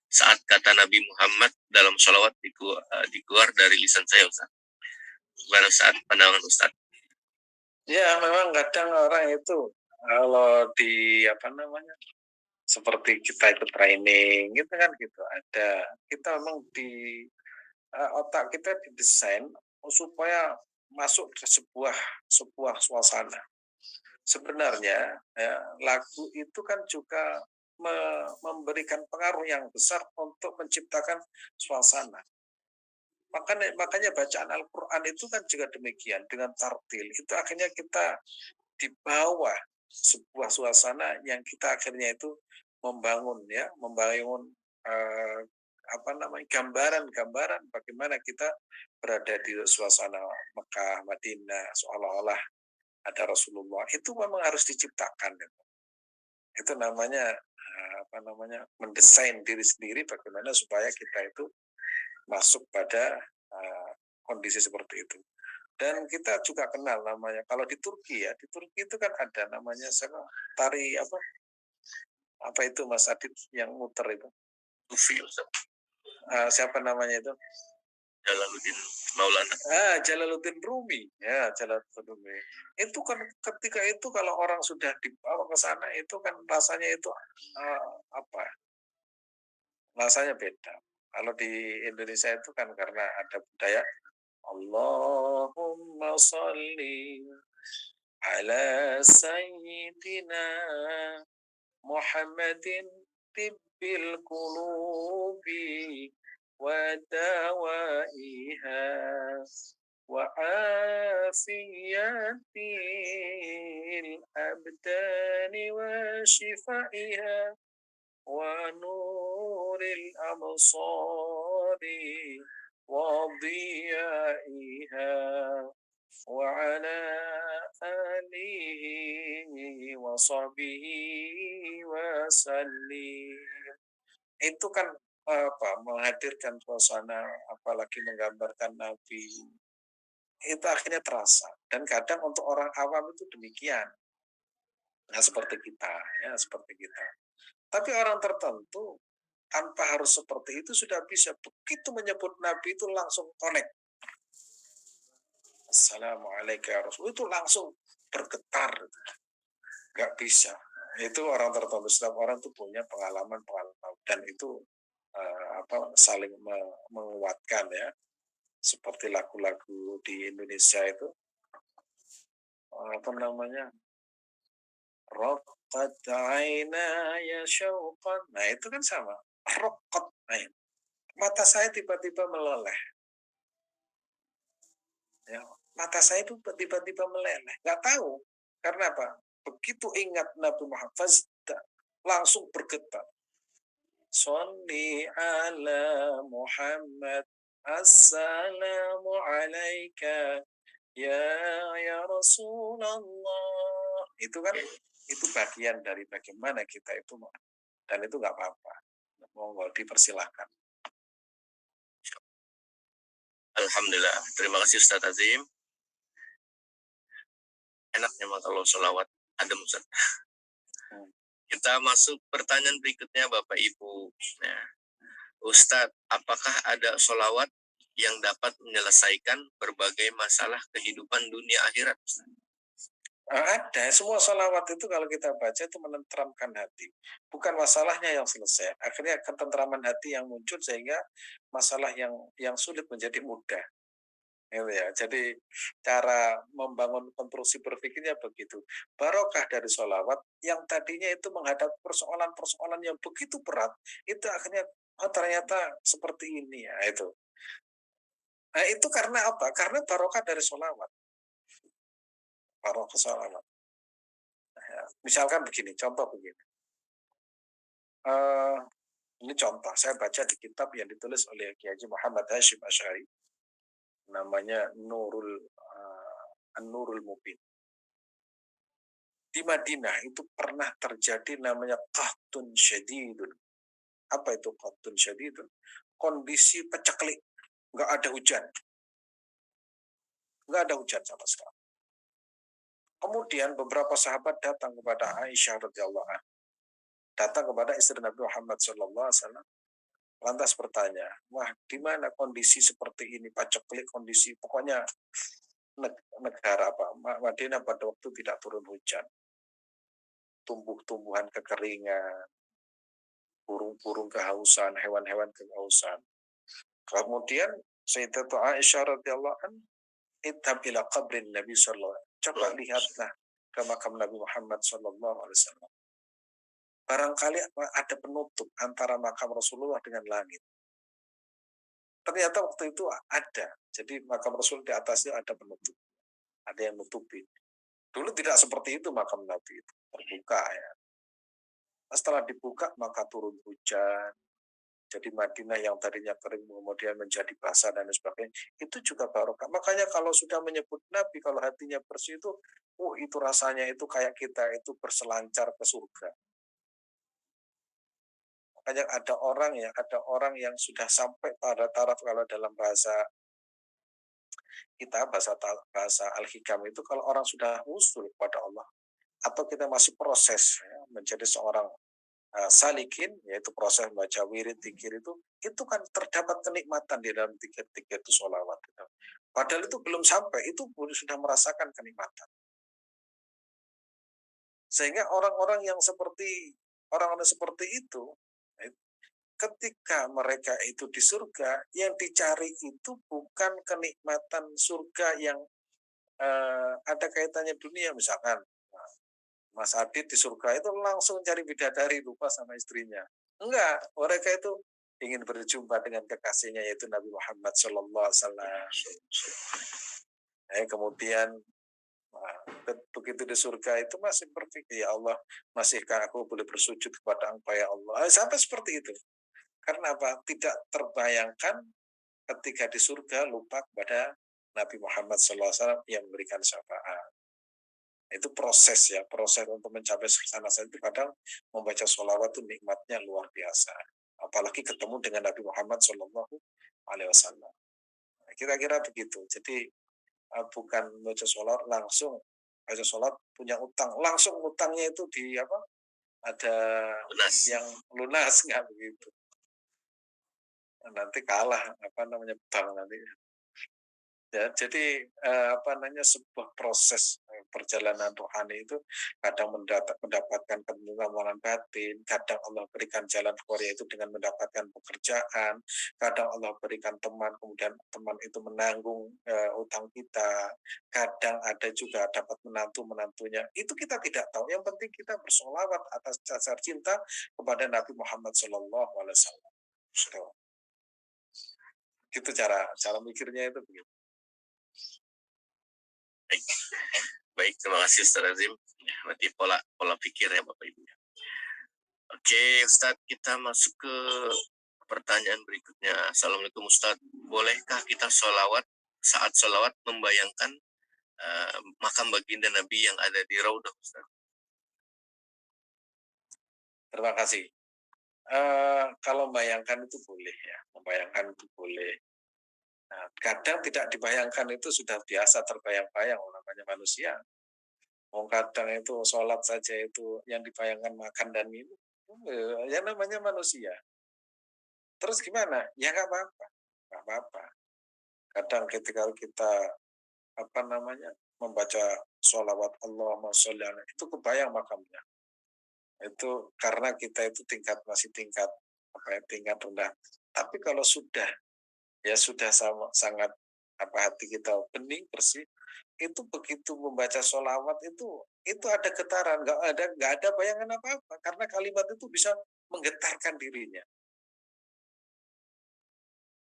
saat kata Nabi Muhammad dalam solawat dikeluar dari lisan saya, Ustaz. Pada saat pandangan Ustaz.
Ya, memang kadang orang itu kalau di seperti kita itu training gitu kan gitu, ada kita memang di otak kita didesain supaya masuk ke sebuah suasana. Sebenarnya ya, lagu itu kan juga memberikan pengaruh yang besar untuk menciptakan suasana. Makanya bacaan Al-Quran itu kan juga demikian, dengan tartil itu akhirnya kita dibawa sebuah suasana yang kita akhirnya itu membangun gambaran bagaimana kita berada di suasana Mekah, Madinah, seolah-olah ada Rasulullah. Itu memang harus diciptakan. Itu namanya mendesain diri sendiri bagaimana supaya kita itu masuk pada kondisi seperti itu. Dan kita juga kenal namanya, kalau di Turki itu kan ada namanya tari apa itu Mas Adit yang muter itu? Siapa namanya itu?
Jalaluddin Maulana.
Jalaluddin Rumi. Ya, Jalaluddin Rumi. Itu kan ketika itu kalau orang sudah dibawa ke sana itu kan rasanya itu rasanya beda. Kalau di Indonesia itu kan karena ada budaya Allahumma sholli ala sayyidina Muhammadin tibbil qulubi wa dawaiha وعافية الأبدان وشفائها ونور الأبصار وضيائها وعلى آله وصحبه وسلم. Itu kan menghadirkan suasana, apalagi menggambarkan Nabi, itu akhirnya terasa. Dan kadang untuk orang awam itu demikian. Nah, seperti kita, ya seperti kita. Tapi orang tertentu tanpa harus seperti itu sudah bisa, begitu menyebut Nabi itu langsung connect. Assalamualaikum ya Rasul, itu langsung bergetar, nggak bisa. Itu orang tertentu, setiap orang itu punya pengalaman-pengalaman, dan itu saling menguatkan ya. Seperti lagu-lagu di Indonesia itu, apa namanya, Roqat ainaya syauqan. Nah itu kan sama, roqat ain. Mata saya tiba-tiba meleleh. Ya, mata saya itu tiba-tiba meleleh. Nggak tahu. Karena apa? Begitu ingat Nabi Muhammad, langsung bergetar. Sholli ala Muhammad. Assalamu alaika ya Rasulullah. Itu kan, itu bagian dari bagaimana kita itu, dan itu nggak apa-apa. Monggo dipersilahkan.
Alhamdulillah. Terima kasih Ustaz Azim. Enak memang kalau sholawat adem Ustaz. Kita masuk pertanyaan berikutnya Bapak Ibu. Nah, Ustadz, apakah ada sholawat yang dapat menyelesaikan berbagai masalah kehidupan dunia akhirat?
Ada, semua sholawat itu kalau kita baca itu menenteramkan hati. Bukan masalahnya yang selesai. Akhirnya ketentraman hati yang muncul sehingga masalah yang sulit menjadi mudah. Gitu ya. Jadi cara membangun konstruksi berpikirnya begitu. Barokah dari sholawat yang tadinya itu menghadapi persoalan-persoalan yang begitu berat, itu akhirnya ternyata seperti ini ya itu. Nah itu karena apa? Karena barokah dari sholawat. Barokah sholawat. Ya, misalkan begini, contoh begini. Ini contoh, saya baca di kitab yang ditulis oleh Kiai Haji Muhammad Hashim Asy'ari, namanya An-Nurul Mubin. Di Madinah itu pernah terjadi namanya qahtun syadidun. Apa itu qahtun syadidun? Kondisi peceklik, nggak ada hujan. Nggak ada hujan sama sekali. Kemudian beberapa sahabat datang kepada Aisyah radhiyallahu anha, datang kepada istri Nabi Muhammad sallallahu alaihi wasallam, lantas bertanya, wah di mana kondisi seperti ini, paceklik kondisi, pokoknya negara apa, Madinah pada waktu tidak turun hujan, tumbuh-tumbuhan kekeringan, burung-burung kehausan, hewan-hewan kehausan. Kemudian Sayyidatul Aisyah radhiyallahu anha, idhab ila qabrin Nabi sallallahu alaihi wasallam, coba lihatlah ke makam Nabi Muhammad sallallahu alaihi wasallam. Barangkali ada penutup antara makam Rasulullah dengan langit. Ternyata waktu itu ada. Jadi makam Rasul di atasnya ada penutup. Ada yang nutupi. Dulu tidak seperti itu makam Nabi itu. Terbuka ya. Setelah dibuka maka turun hujan. Jadi Madinah yang tadinya kering kemudian menjadi basah dan sebagainya. Itu juga barokah. Makanya kalau sudah menyebut Nabi, kalau hatinya bersih itu, itu rasanya itu kayak kita itu berselancar ke surga. Makanya ada orang yang sudah sampai pada taraf, kalau dalam bahasa kita, bahasa Al-Hikam itu, kalau orang sudah usul kepada Allah atau kita masih proses ya, menjadi seorang salikin, yaitu proses membaca wirid, zikir itu kan terdapat kenikmatan di dalam tiga itu sholawat. Padahal itu belum sampai, itu sudah merasakan kenikmatan. Sehingga orang-orang yang seperti itu, ketika mereka itu di surga, yang dicari itu bukan kenikmatan surga yang ada kaitannya dunia. Misalkan Mas Adit di surga itu langsung cari bidadari, lupa sama istrinya. Enggak, mereka itu ingin berjumpa dengan kekasihnya yaitu Nabi Muhammad Sallallahu Alaihi Wasallam. Kemudian begitu di surga itu masih berpikir, ya Allah, masihkah aku boleh bersujud kepada Engkau ya Allah? Sampai seperti itu. Karena apa? Tidak terbayangkan ketika di surga lupa kepada Nabi Muhammad SAW yang memberikan syafaat. Itu proses ya, proses untuk mencapai sana itu kadang membaca sholawat itu nikmatnya luar biasa. Apalagi ketemu dengan Nabi Muhammad SAW. Kira-kira begitu. Jadi bukan baca sholat langsung baca sholat punya utang, langsung utangnya itu di apa? Ada
lunas.
Yang lunas, nggak begitu. Nanti kalah bank nanti. Ya, jadi sebuah proses perjalanan rohani itu kadang mendapatkan ketenangan batin, kadang Allah berikan jalan keluar itu dengan mendapatkan pekerjaan, kadang Allah berikan teman, kemudian teman itu menanggung utang kita, kadang ada juga dapat menantunya. Itu kita tidak tahu. Yang penting kita bersolawat atas dasar cinta kepada Nabi Muhammad Sallallahu Alaihi Wasallam. Itu cara mikirnya itu begitu.
Baik, terima kasih Ustaz Azim. Ya, berarti pola pikir ya Bapak Ibu. Oke, Ustaz, kita masuk ke pertanyaan berikutnya. Assalamualaikum Ustaz. Bolehkah kita saat sholawat membayangkan makam baginda Nabi yang ada di Raudah, Ustaz?
Terima kasih. Kalau membayangkan itu boleh ya, membayangkan itu boleh. Nah, kadang tidak dibayangkan itu sudah biasa terbayang-bayang namanya manusia. Kadang itu sholat saja itu yang dibayangkan makan dan minum, ya namanya manusia. Terus gimana? Ya nggak apa-apa. Kadang ketika kita membaca sholawat Allahumma sholli ala, itu kebayang makamnya. Itu karena kita itu masih tingkat rendah. Tapi kalau sudah sangat hati kita bening bersih, itu begitu membaca sholawat itu ada getaran, nggak ada bayangan apa-apa karena kalimat itu bisa menggetarkan dirinya.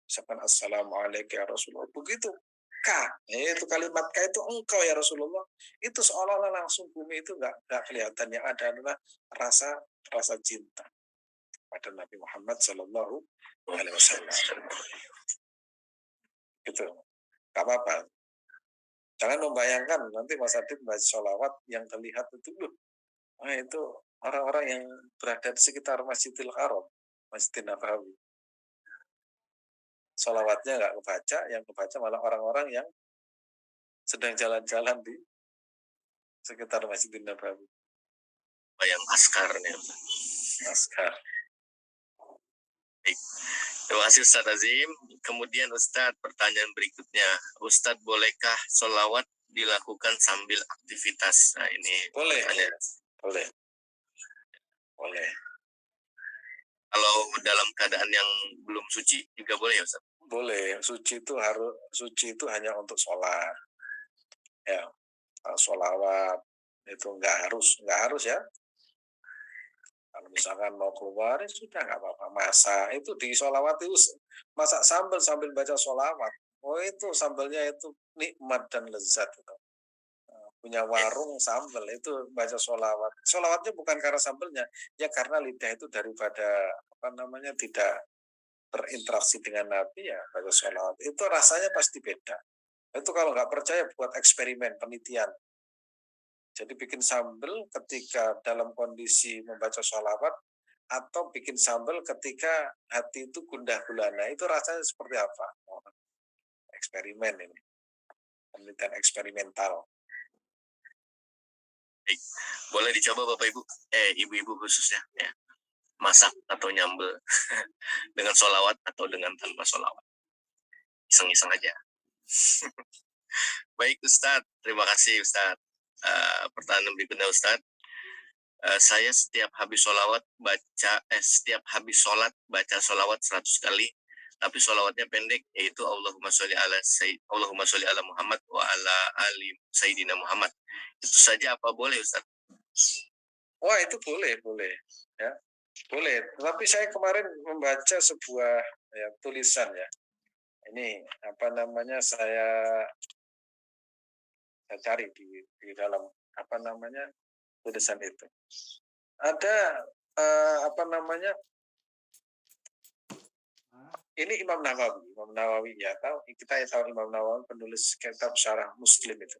Misalkan assalamualaikum ya Rasulullah, begitu itu kalimat itu engkau ya Rasulullah, itu seolah-olah langsung bumi itu nggak kelihatan, yang ada adalah rasa cinta pada Nabi Muhammad Sallallahu Alaihi Wasallam. Gitu, nggak apa-apa. Jangan membayangkan nanti Mas Adit membaca sholawat yang terlihat itu itu orang-orang yang berada di sekitar Masjidil Haram, Masjidil Nabawi. Sholawatnya nggak kebaca, yang kebaca malah orang-orang yang sedang jalan-jalan di sekitar Masjidil Nabawi.
Yang askar nih.
Askar.
Baik. Terima kasih Ustaz Azim. Kemudian Ustaz, pertanyaan berikutnya. Ustaz, bolehkah sholawat dilakukan sambil aktivitas? Nah, ini
boleh.
Boleh.
Kalau
dalam keadaan yang belum suci juga boleh ya Ustaz?
Boleh. Suci itu hanya untuk sholat. Ya, sholawat itu nggak harus ya. Kalau misalkan mau keluar, sudah nggak apa-apa. Masak itu di sholawat itu masak sambal sambil baca sholawat. Itu sambalnya itu nikmat dan lezat itu. Punya warung sambal itu baca sholawat. Sholawatnya bukan karena sambalnya, ya karena lidah itu daripada tidak berinteraksi dengan Nabi, ya baca sholawat. Itu rasanya pasti beda. Itu kalau nggak percaya buat eksperimen penelitian. Jadi bikin sambal ketika dalam kondisi membaca sholawat, atau bikin sambal ketika hati itu gundah gulana, itu rasanya seperti apa? Eksperimen ini, penelitian eksperimental.
Boleh dicoba Bapak Ibu, ibu-ibu khususnya, ya. Masak atau nyambel dengan sholawat atau dengan tanpa sholawat. Iseng-iseng aja. Baik Ustadz, terima kasih Ustadz. Pertanyaan berikutnya Ustadz. Saya setiap habis sholat baca sholawat 100 kali, tapi sholawatnya pendek, yaitu Allahumma sholli ala Muhammad wa ala ali Sayyidina Muhammad. Itu saja apa boleh Ustaz?
Wah, itu boleh ya. Boleh, tapi saya kemarin membaca sebuah tulisan ya. Ini apa namanya saya cari di dalam apa namanya tulisan itu. Ada apa namanya ini Imam Nawawi. Imam Nawawi ya tahu kita ya tahu Imam Nawawi penulis kitab Syarah Muslim itu.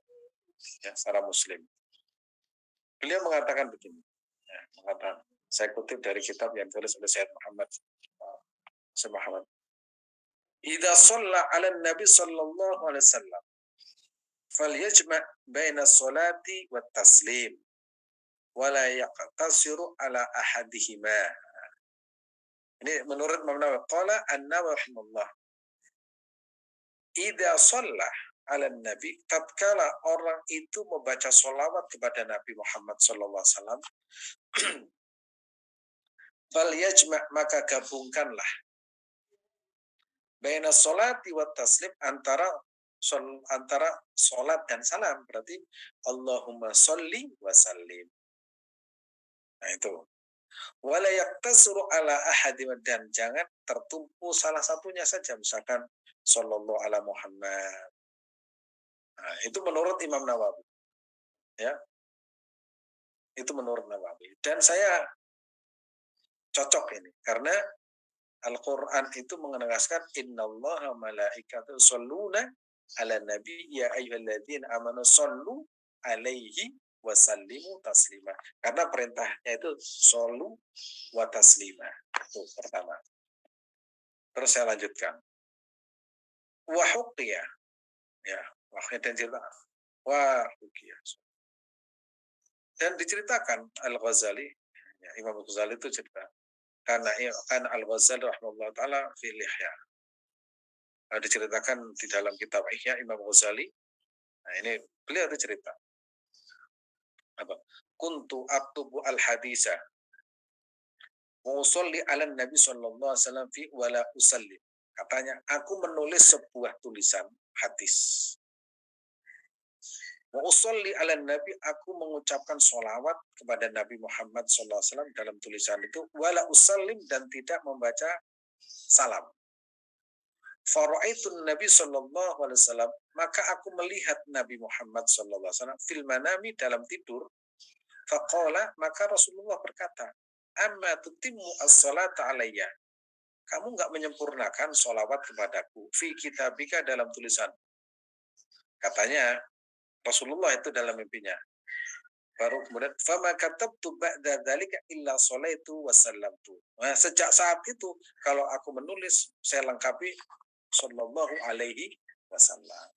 Ya, Syarah Muslim. Beliau mengatakan begini. Ya, mengatakan saya kutip dari kitab yang ditulis oleh Syekh Muhammad Muhammad. Idza shalla 'ala Nabi sallallahu alaihi wasallam falyajma' baina sholati wat taslim wa la yaqtasiru 'ala ahadihima. Ini menurut Imam Nawawi. Qala An-Nawawi rahimahullah. Idza shalla 'ala Nabi, tatkala orang itu membaca sholawat kepada Nabi Muhammad sallallahu alaihi wasallam, falyajma' maka gabungkanlah baina sholati wat taslim antara sholat dan salam, berarti Allahumma sholli wa sallim. Nah itu. Wala yaqtasru ala ahadim, dan jangan tertumpu salah satunya saja, misalkan sallallahu ala Muhammad. Nah, itu menurut Imam Nawawi. Ya. Itu menurut Nawawi. Dan saya cocok ini karena Al-Qur'an itu menegaskan innallaha malaikatahu shalluna ala nabi ya ayyuhalladzina amanu shallu alaihi wa sallimu taslima. Karena perintahnya itu shollu wa taslima. Itu pertama. Terus saya lanjutkan. Wa huqiya. Ya, wahai dan cerita. Wa huqiya. Dan diceritakan Al-Ghazali, ya, Imam Al-Ghazali itu cerita. Karena Al-Ghazali rahimahullah ta'ala fi Ihya. Diceritakan di dalam kitab Ihya Imam Ghazali. Nah, ini beliau itu cerita. Apa? Kuntu aktubu al-hadisa wa usalli ala Nabi sallallahu alaihi wasallam fi wala usalli. Katanya, aku menulis sebuah tulisan hadis. Wa usalli ala Nabi, aku mengucapkan sholawat kepada Nabi Muhammad sallallahu alaihi wasallam dalam tulisan itu, wala usallim, dan tidak membaca salam. Fara'aitun Nabi sallallahu alaihi wasallam, maka aku melihat Nabi Muhammad sallallahu alaihi wasallam fil manami, dalam tidur. Faqala, maka Rasulullah berkata, amma tutimmu as-salata alayya, kamu enggak menyempurnakan sholawat kepadaku fi kitabika, dalam tulisan. Katanya Rasulullah itu dalam mimpinya. Baru kemudian fama katabtu ba'da dzalika illa sholaitu wa sallamtu. Nah, sejak saat itu kalau aku menulis saya lengkapi sallallahu alaihi wasallam.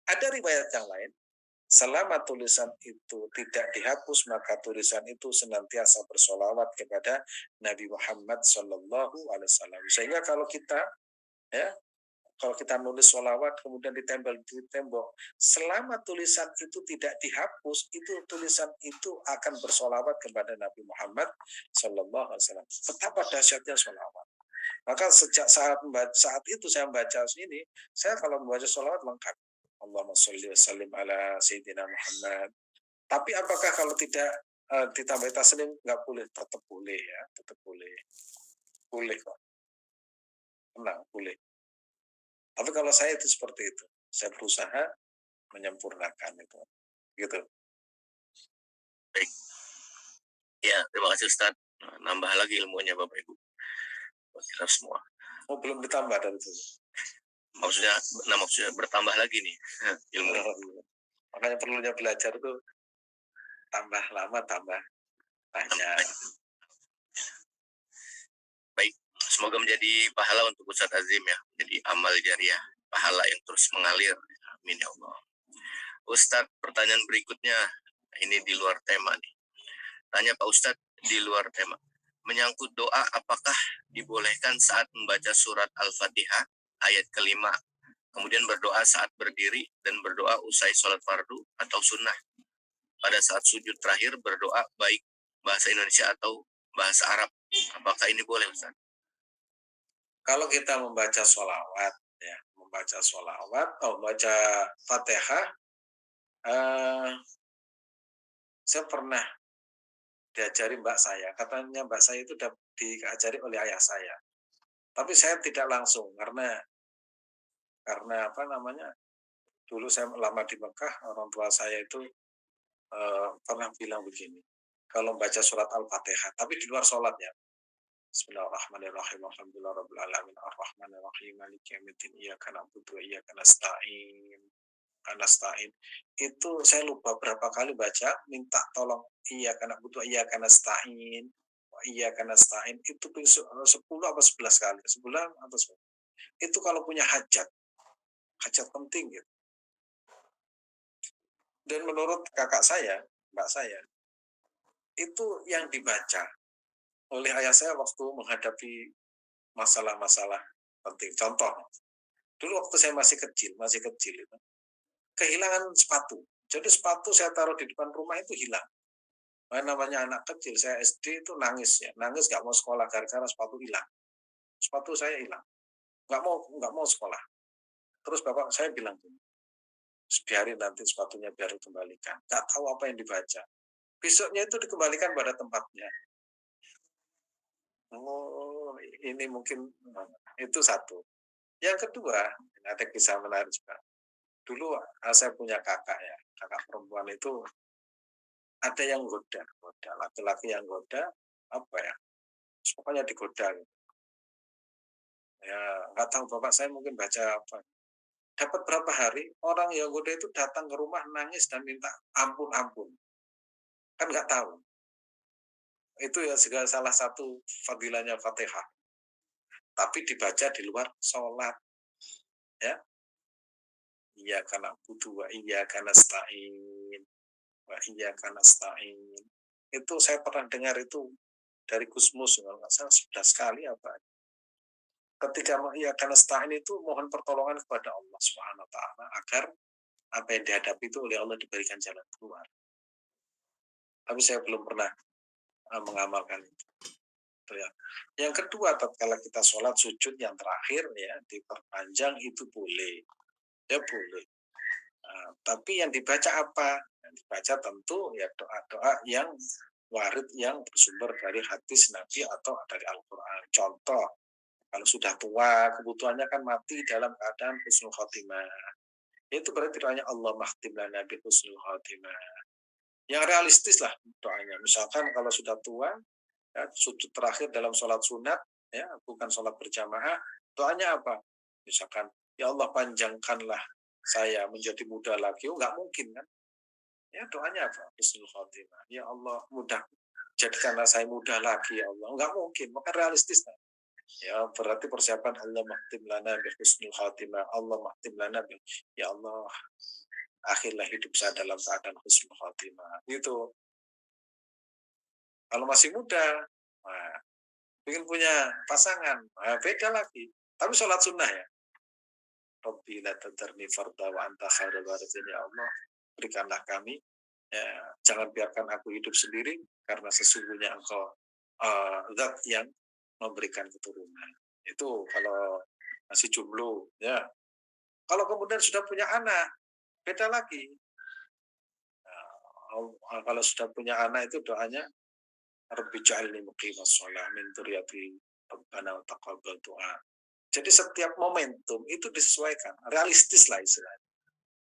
Ada riwayat yang lain, selama tulisan itu tidak dihapus, maka tulisan itu senantiasa bersolawat kepada Nabi Muhammad sallallahu alaihi wasallam. Sehingga kalau kita nulis sholawat kemudian ditempel di tembok, selama tulisan itu tidak dihapus, itu tulisan itu akan bersolawat kepada Nabi Muhammad sallallahu alaihi wasallam. Betapa dahsyatnya sholawat. Maka sejak saat itu saya membaca ini, saya kalau membaca sholawat lengkap. Allahumma sholli wa sallim ala Sayyidina Muhammad. Tapi apakah kalau tidak ditambah taslim nggak boleh? Tetap boleh ya, tetap boleh. Boleh kok. Tenang, boleh. Tapi kalau saya itu seperti itu. Saya berusaha menyempurnakan itu. Gitu.
Baik. Ya, terima kasih Ustaz. Nambah lagi ilmunya Bapak Ibu. Kita semua.
Oh, belum ditambah dari itu.
Maksudnya bertambah lagi nih ilmu.
Makanya perlunya belajar itu tambah lama tambah banyak.
Baik, semoga menjadi pahala untuk Ustadz Azim ya, jadi amal jariah, pahala yang terus mengalir. Amin ya Allah. Ustadz, pertanyaan berikutnya ini di luar tema nih. Tanya Pak Ustadz, di luar tema. Menyangkut doa, apakah dibolehkan saat membaca surat Al-Fatihah ayat kelima, kemudian berdoa saat berdiri dan berdoa usai sholat fardu atau sunnah? Pada saat sujud terakhir berdoa baik bahasa Indonesia atau bahasa Arab. Apakah ini boleh Ustaz?
Kalau kita membaca sholawat, ya, membaca Fatihah, saya pernah diajari mbak saya. Katanya mbak saya itu diajari oleh ayah saya. Tapi saya tidak langsung karena apa namanya, dulu saya lama di Mekah, orang tua saya itu pernah bilang begini, kalau baca surat Al-Fatihah, tapi di luar sholat ya. Bismillahirrahmanirrahim. Alhamdulillahirabbil alamin arrahmanirrahim maliki yaumiddin iyyaka na'budu wa iyyaka nasta'in. Itu saya lupa berapa kali baca minta tolong iyyaka na'budu wa iyyaka nasta'in. Wa iyyaka nasta'in itu 10 atau 11 kali. 11 atau 10. Itu kalau punya hajat penting gitu. Dan menurut kakak saya, mbak saya, itu yang dibaca oleh ayah saya waktu menghadapi masalah-masalah penting. Contoh, dulu waktu saya masih kecil itu, kehilangan sepatu. Jadi sepatu saya taruh di depan rumah itu hilang. Namanya anak kecil, saya SD itu nangis ya, nangis nggak mau sekolah gara-gara sepatu hilang. Sepatu saya hilang, nggak mau sekolah. Terus bapak saya bilang, biarin nanti sepatunya biar dikembalikan. Nggak tahu apa yang dibaca. Besoknya itu dikembalikan pada tempatnya. Oh, ini mungkin itu satu. Yang kedua, ada kisah menarik juga. Dulu saya punya kakak ya, kakak perempuan itu ada yang goda, laki-laki yang goda, apa ya, pokoknya digoda. Gitu. Ya, nggak tahu bapak saya mungkin baca apa. Dapat berapa hari, orang yang goda itu datang ke rumah nangis dan minta ampun. Kan nggak tahu. Itu ya segala salah satu fadilahnya Fatihah. Tapi dibaca di luar sholat. Ya, iya karena butuh wa iya karena stain wa iya karena stain itu saya pernah dengar itu dari Gusmus kalau nggak salah 11 kali apa ketika iya karena stain itu mohon pertolongan kepada Allah Subhanahu Wa Taala agar apa yang dihadapi itu oleh Allah diberikan jalan keluar. Tapi saya belum pernah mengamalkan itu. Ya. Yang kedua, tatkala kita sholat sujud yang terakhir ya diperpanjang itu boleh, ya boleh. Tapi yang dibaca apa? Yang dibaca tentu ya doa-doa yang warid yang bersumber dari hadis Nabi atau dari Al-Quran. Contoh, kalau sudah tua, kebutuhannya kan mati dalam keadaan husnul khotimah. Itu berarti doanya Allah mahtim lana bi husnul khotimah. Yang realistis lah doanya. Misalkan kalau sudah tua, ya, sujud terakhir dalam sholat sunat, ya, bukan sholat berjamaah, doanya apa? Misalkan, ya Allah panjangkanlah saya menjadi muda lagi. Oh, nggak mungkin kan? Ya doanya apa? Husnul khotimah. Ya Allah mudah jadikanlah saya muda lagi ya Allah. Nggak mungkin, maka realistis. Kan? Ya berarti persiapan Allah mahtim lana bi husnul khotimah. Allah mahtim lana bi ya Allah akhirlah hidup saya dalam keadaan husnul khotimah. Itu kalau masih muda, nah, ingin punya pasangan, nah, beda lagi. Tapi sholat sunnah ya. Rabbi la tadarni farda wa anta khairul warithin ya Allah. Berikanlah kami, ya, jangan biarkan aku hidup sendiri, karena sesungguhnya engkau zat yang memberikan keturunan. Itu kalau masih jomblo, ya. Kalau kemudian sudah punya anak, beda lagi. Nah, kalau sudah punya anak itu doanya, Rabbi ja'alni muqimas shalah min dzurriyyati rabbana wa taqabbal du'a. Jadi setiap momentum itu disesuaikan, realistis lah istilahnya.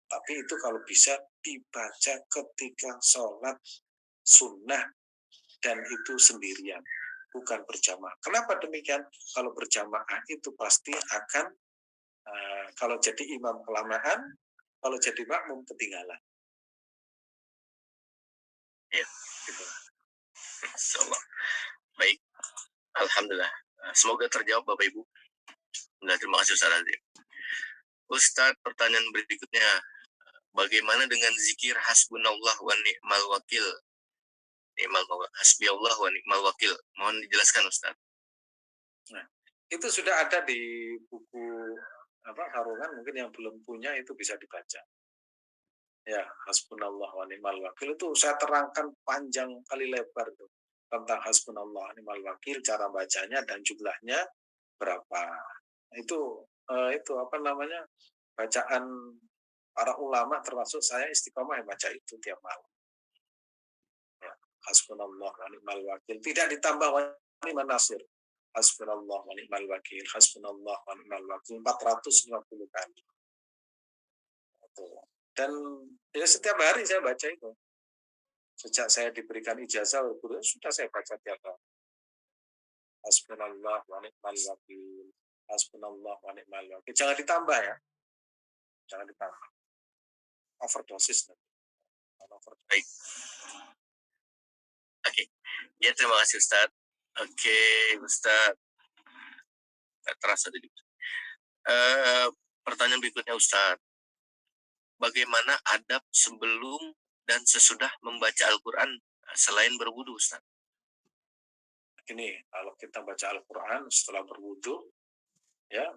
Tapi itu kalau bisa dibaca ketika sholat sunnah dan itu sendirian, bukan berjamaah. Kenapa demikian? Kalau berjamaah itu pasti akan kalau jadi imam kelamaan, kalau jadi makmum ketinggalan.
Ya, gitu. Insyaallah. Baik. Alhamdulillah. Semoga terjawab Bapak Ibu. Nah, terima kasih Ustaz Azim. Ustaz, pertanyaan berikutnya. Bagaimana dengan zikir hasbunallah wa ni'mal wakil? Hasbi Allah wa ni'mal wakil. Mohon dijelaskan Ustaz.
Nah, itu sudah ada di buku Harungan, mungkin yang belum punya itu bisa dibaca. Ya, hasbunallah wa ni'mal wakil itu saya terangkan panjang kali lebar tuh tentang hasbunallah wa ni'mal wakil, cara bacanya dan jumlahnya berapa. Itu apa namanya? Bacaan para ulama termasuk saya istiqomah yang baca itu tiap malam. Ya. hasbunallah wa ni'mal wakil. Tidak ditambah wa ni'man nasir. Hasbunallah wa ni'mal wakil, hasbunallah wa ni'mal wakil 450 kali. Dan ya setiap hari saya baca itu. Sejak saya diberikan ijazah guru sudah saya baca tiap hari. Hasbunallah wa ni'mal wakil, hasbunallah wa ni'mal wakil. Jangan ditambah ya. Jangan ditambah. Overdosis nanti.
Baik. Oke. Ya, terima kasih Ustaz. Oke, Ustaz. Tak terasa tadi. Pertanyaan berikutnya Ustaz. Bagaimana adab sebelum dan sesudah membaca Al-Quran selain berwudu, Ustaz?
Ini kalau kita baca Al-Quran setelah berwudu, ya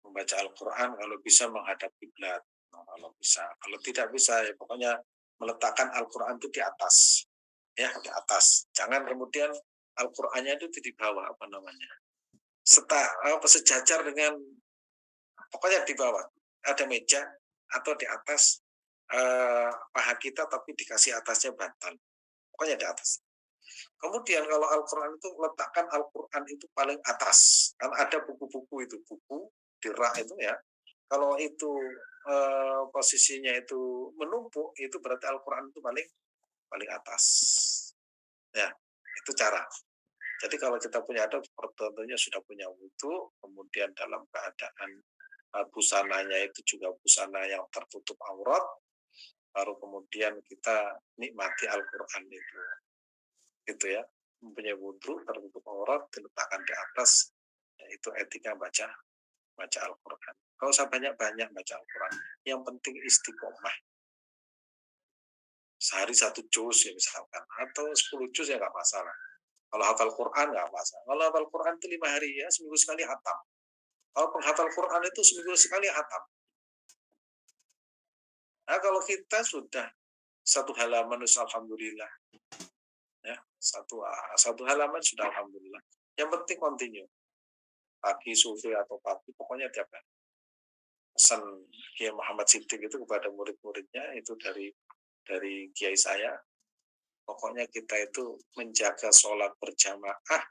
membaca Al-Quran kalau bisa menghadap kiblat. Nah, kalau bisa, kalau tidak bisa ya pokoknya meletakkan Al-Quran itu di atas, ya di atas. Jangan kemudian Al-Qurannya itu di bawah apa namanya, sejajar dengan, pokoknya di bawah ada meja atau di atas paha kita tapi dikasih atasnya bantal, pokoknya di atas. Kemudian kalau Al-Quran itu letakkan Al-Quran itu paling atas. Kan ada buku-buku itu, buku di rak itu ya. Kalau itu posisinya itu menumpuk, itu berarti Al-Quran itu paling atas. Ya, itu cara. Jadi kalau kita punya adab, tentunya sudah punya wudhu, kemudian dalam keadaan busananya itu juga busana yang tertutup aurat, baru kemudian kita nikmati Al-Quran itu. Gitu ya, mempunyai wudhu tertutup aurat diletakkan di atas, itu etika baca Al-Quran. Kalau usah banyak-banyak baca Al-Quran, yang penting istiqomah. Sehari 1 juz ya misalkan, atau 10 juz ya nggak masalah. Kalau hafal Quran nggak masalah. Kalau hafal Quran itu 5 hari ya, seminggu sekali hatam. Kalau penghafal Quran itu seminggu sekali hatam. Nah kalau kita sudah 1 halaman, alhamdulillah. Ya, satu halaman sudah alhamdulillah. Yang penting continue. Pagi, sore atau pagi, pokoknya tiap hari. Pesan Kiai Muhammad Siddiq itu kepada murid-muridnya itu dari Kiai saya, pokoknya kita itu menjaga sholat berjamaah,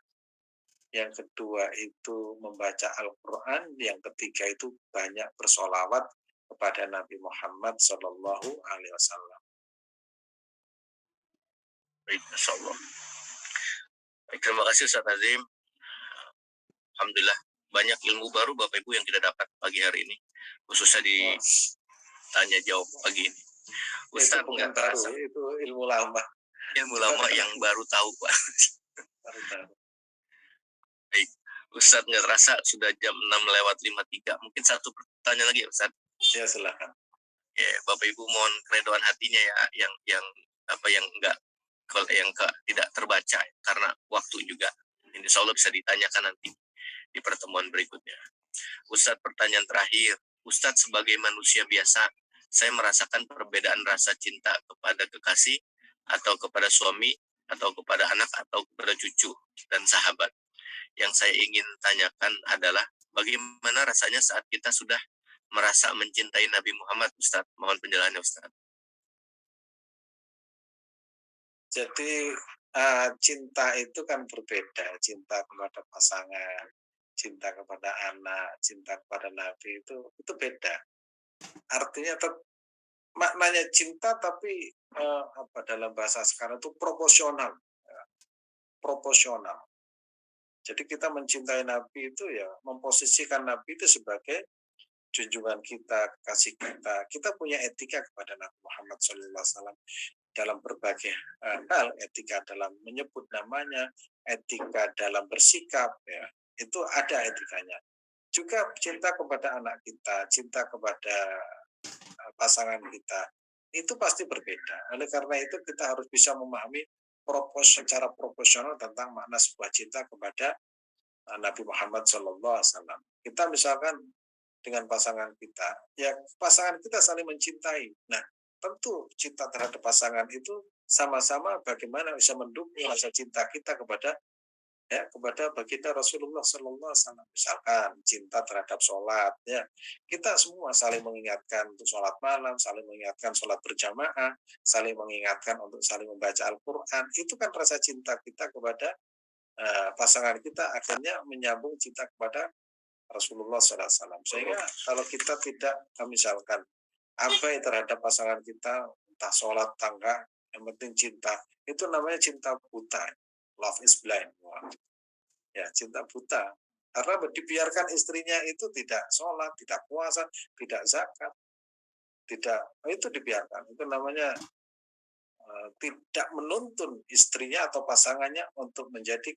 yang kedua itu membaca Al-Quran, yang ketiga itu banyak bersolawat kepada Nabi Muhammad Sallallahu Alaihi Wasallam.
Baik, Masya Allah. Baik, terima kasih Ustaz Azim. Alhamdulillah banyak ilmu baru Bapak Ibu yang kita dapat pagi hari ini, khususnya di tanya jawab pagi ini. Ustaz
nggak terasa itu ilmu lama
yang baru tahu Pak.
Baru tahu.
Baik, Ustaz nggak terasa sudah jam 6:53. Mungkin satu pertanyaan lagi Ustaz.
Ya silakan.
Ya, Bapak Ibu mohon keredoan hatinya ya, yang tidak terbaca karena waktu juga. Insya Allah bisa ditanyakan nanti di pertemuan berikutnya. Ustadz, pertanyaan terakhir. Ustadz, sebagai manusia biasa, saya merasakan perbedaan rasa cinta kepada kekasih, atau kepada suami, atau kepada anak, atau kepada cucu dan sahabat. Yang saya ingin tanyakan adalah, bagaimana rasanya saat kita sudah merasa mencintai Nabi Muhammad, Ustadz? Mohon penjelasannya, Ustadz.
Jadi cinta itu kan berbeda. Cinta kepada pasangan, cinta kepada anak, cinta kepada Nabi itu beda. Artinya maknanya cinta tapi dalam bahasa sekarang itu proporsional. Ya. Proporsional. Jadi kita mencintai Nabi itu ya memposisikan Nabi itu sebagai junjungan kita, kasih kita. Kita punya etika kepada Nabi Muhammad SAW dalam berbagai hal, etika dalam menyebut namanya, etika dalam bersikap, ya itu ada etikanya. Juga cinta kepada anak kita, cinta kepada pasangan kita, itu pasti berbeda. Oleh karena itu kita harus bisa memahami secara proporsional tentang makna sebuah cinta kepada Nabi Muhammad SAW. Kita misalkan dengan pasangan kita, ya pasangan kita saling mencintai. Nah, tentu cinta terhadap pasangan itu sama-sama bagaimana bisa mendukung rasa cinta kita kepada ya kepada baginda Rasulullah Sallallahu Alaihi Wasallam. Misalkan cinta terhadap sholat, ya kita semua saling mengingatkan untuk sholat malam, saling mengingatkan sholat berjamaah, saling mengingatkan untuk saling membaca Al-Quran. Itu kan rasa cinta kita kepada pasangan kita, akhirnya menyambung cinta kepada Rasulullah Sallallahu Alaihi Wasallam. Sehingga kalau kita tidak misalkan abai terhadap pasangan kita, entah sholat tangga, yang penting cinta, itu namanya cinta buta. Love is blind. Ya, cinta buta. Karena dibiarkan istrinya itu tidak sholat, tidak puasa, tidak zakat, tidak, itu dibiarkan. Itu namanya tidak menuntun istrinya atau pasangannya untuk menjadi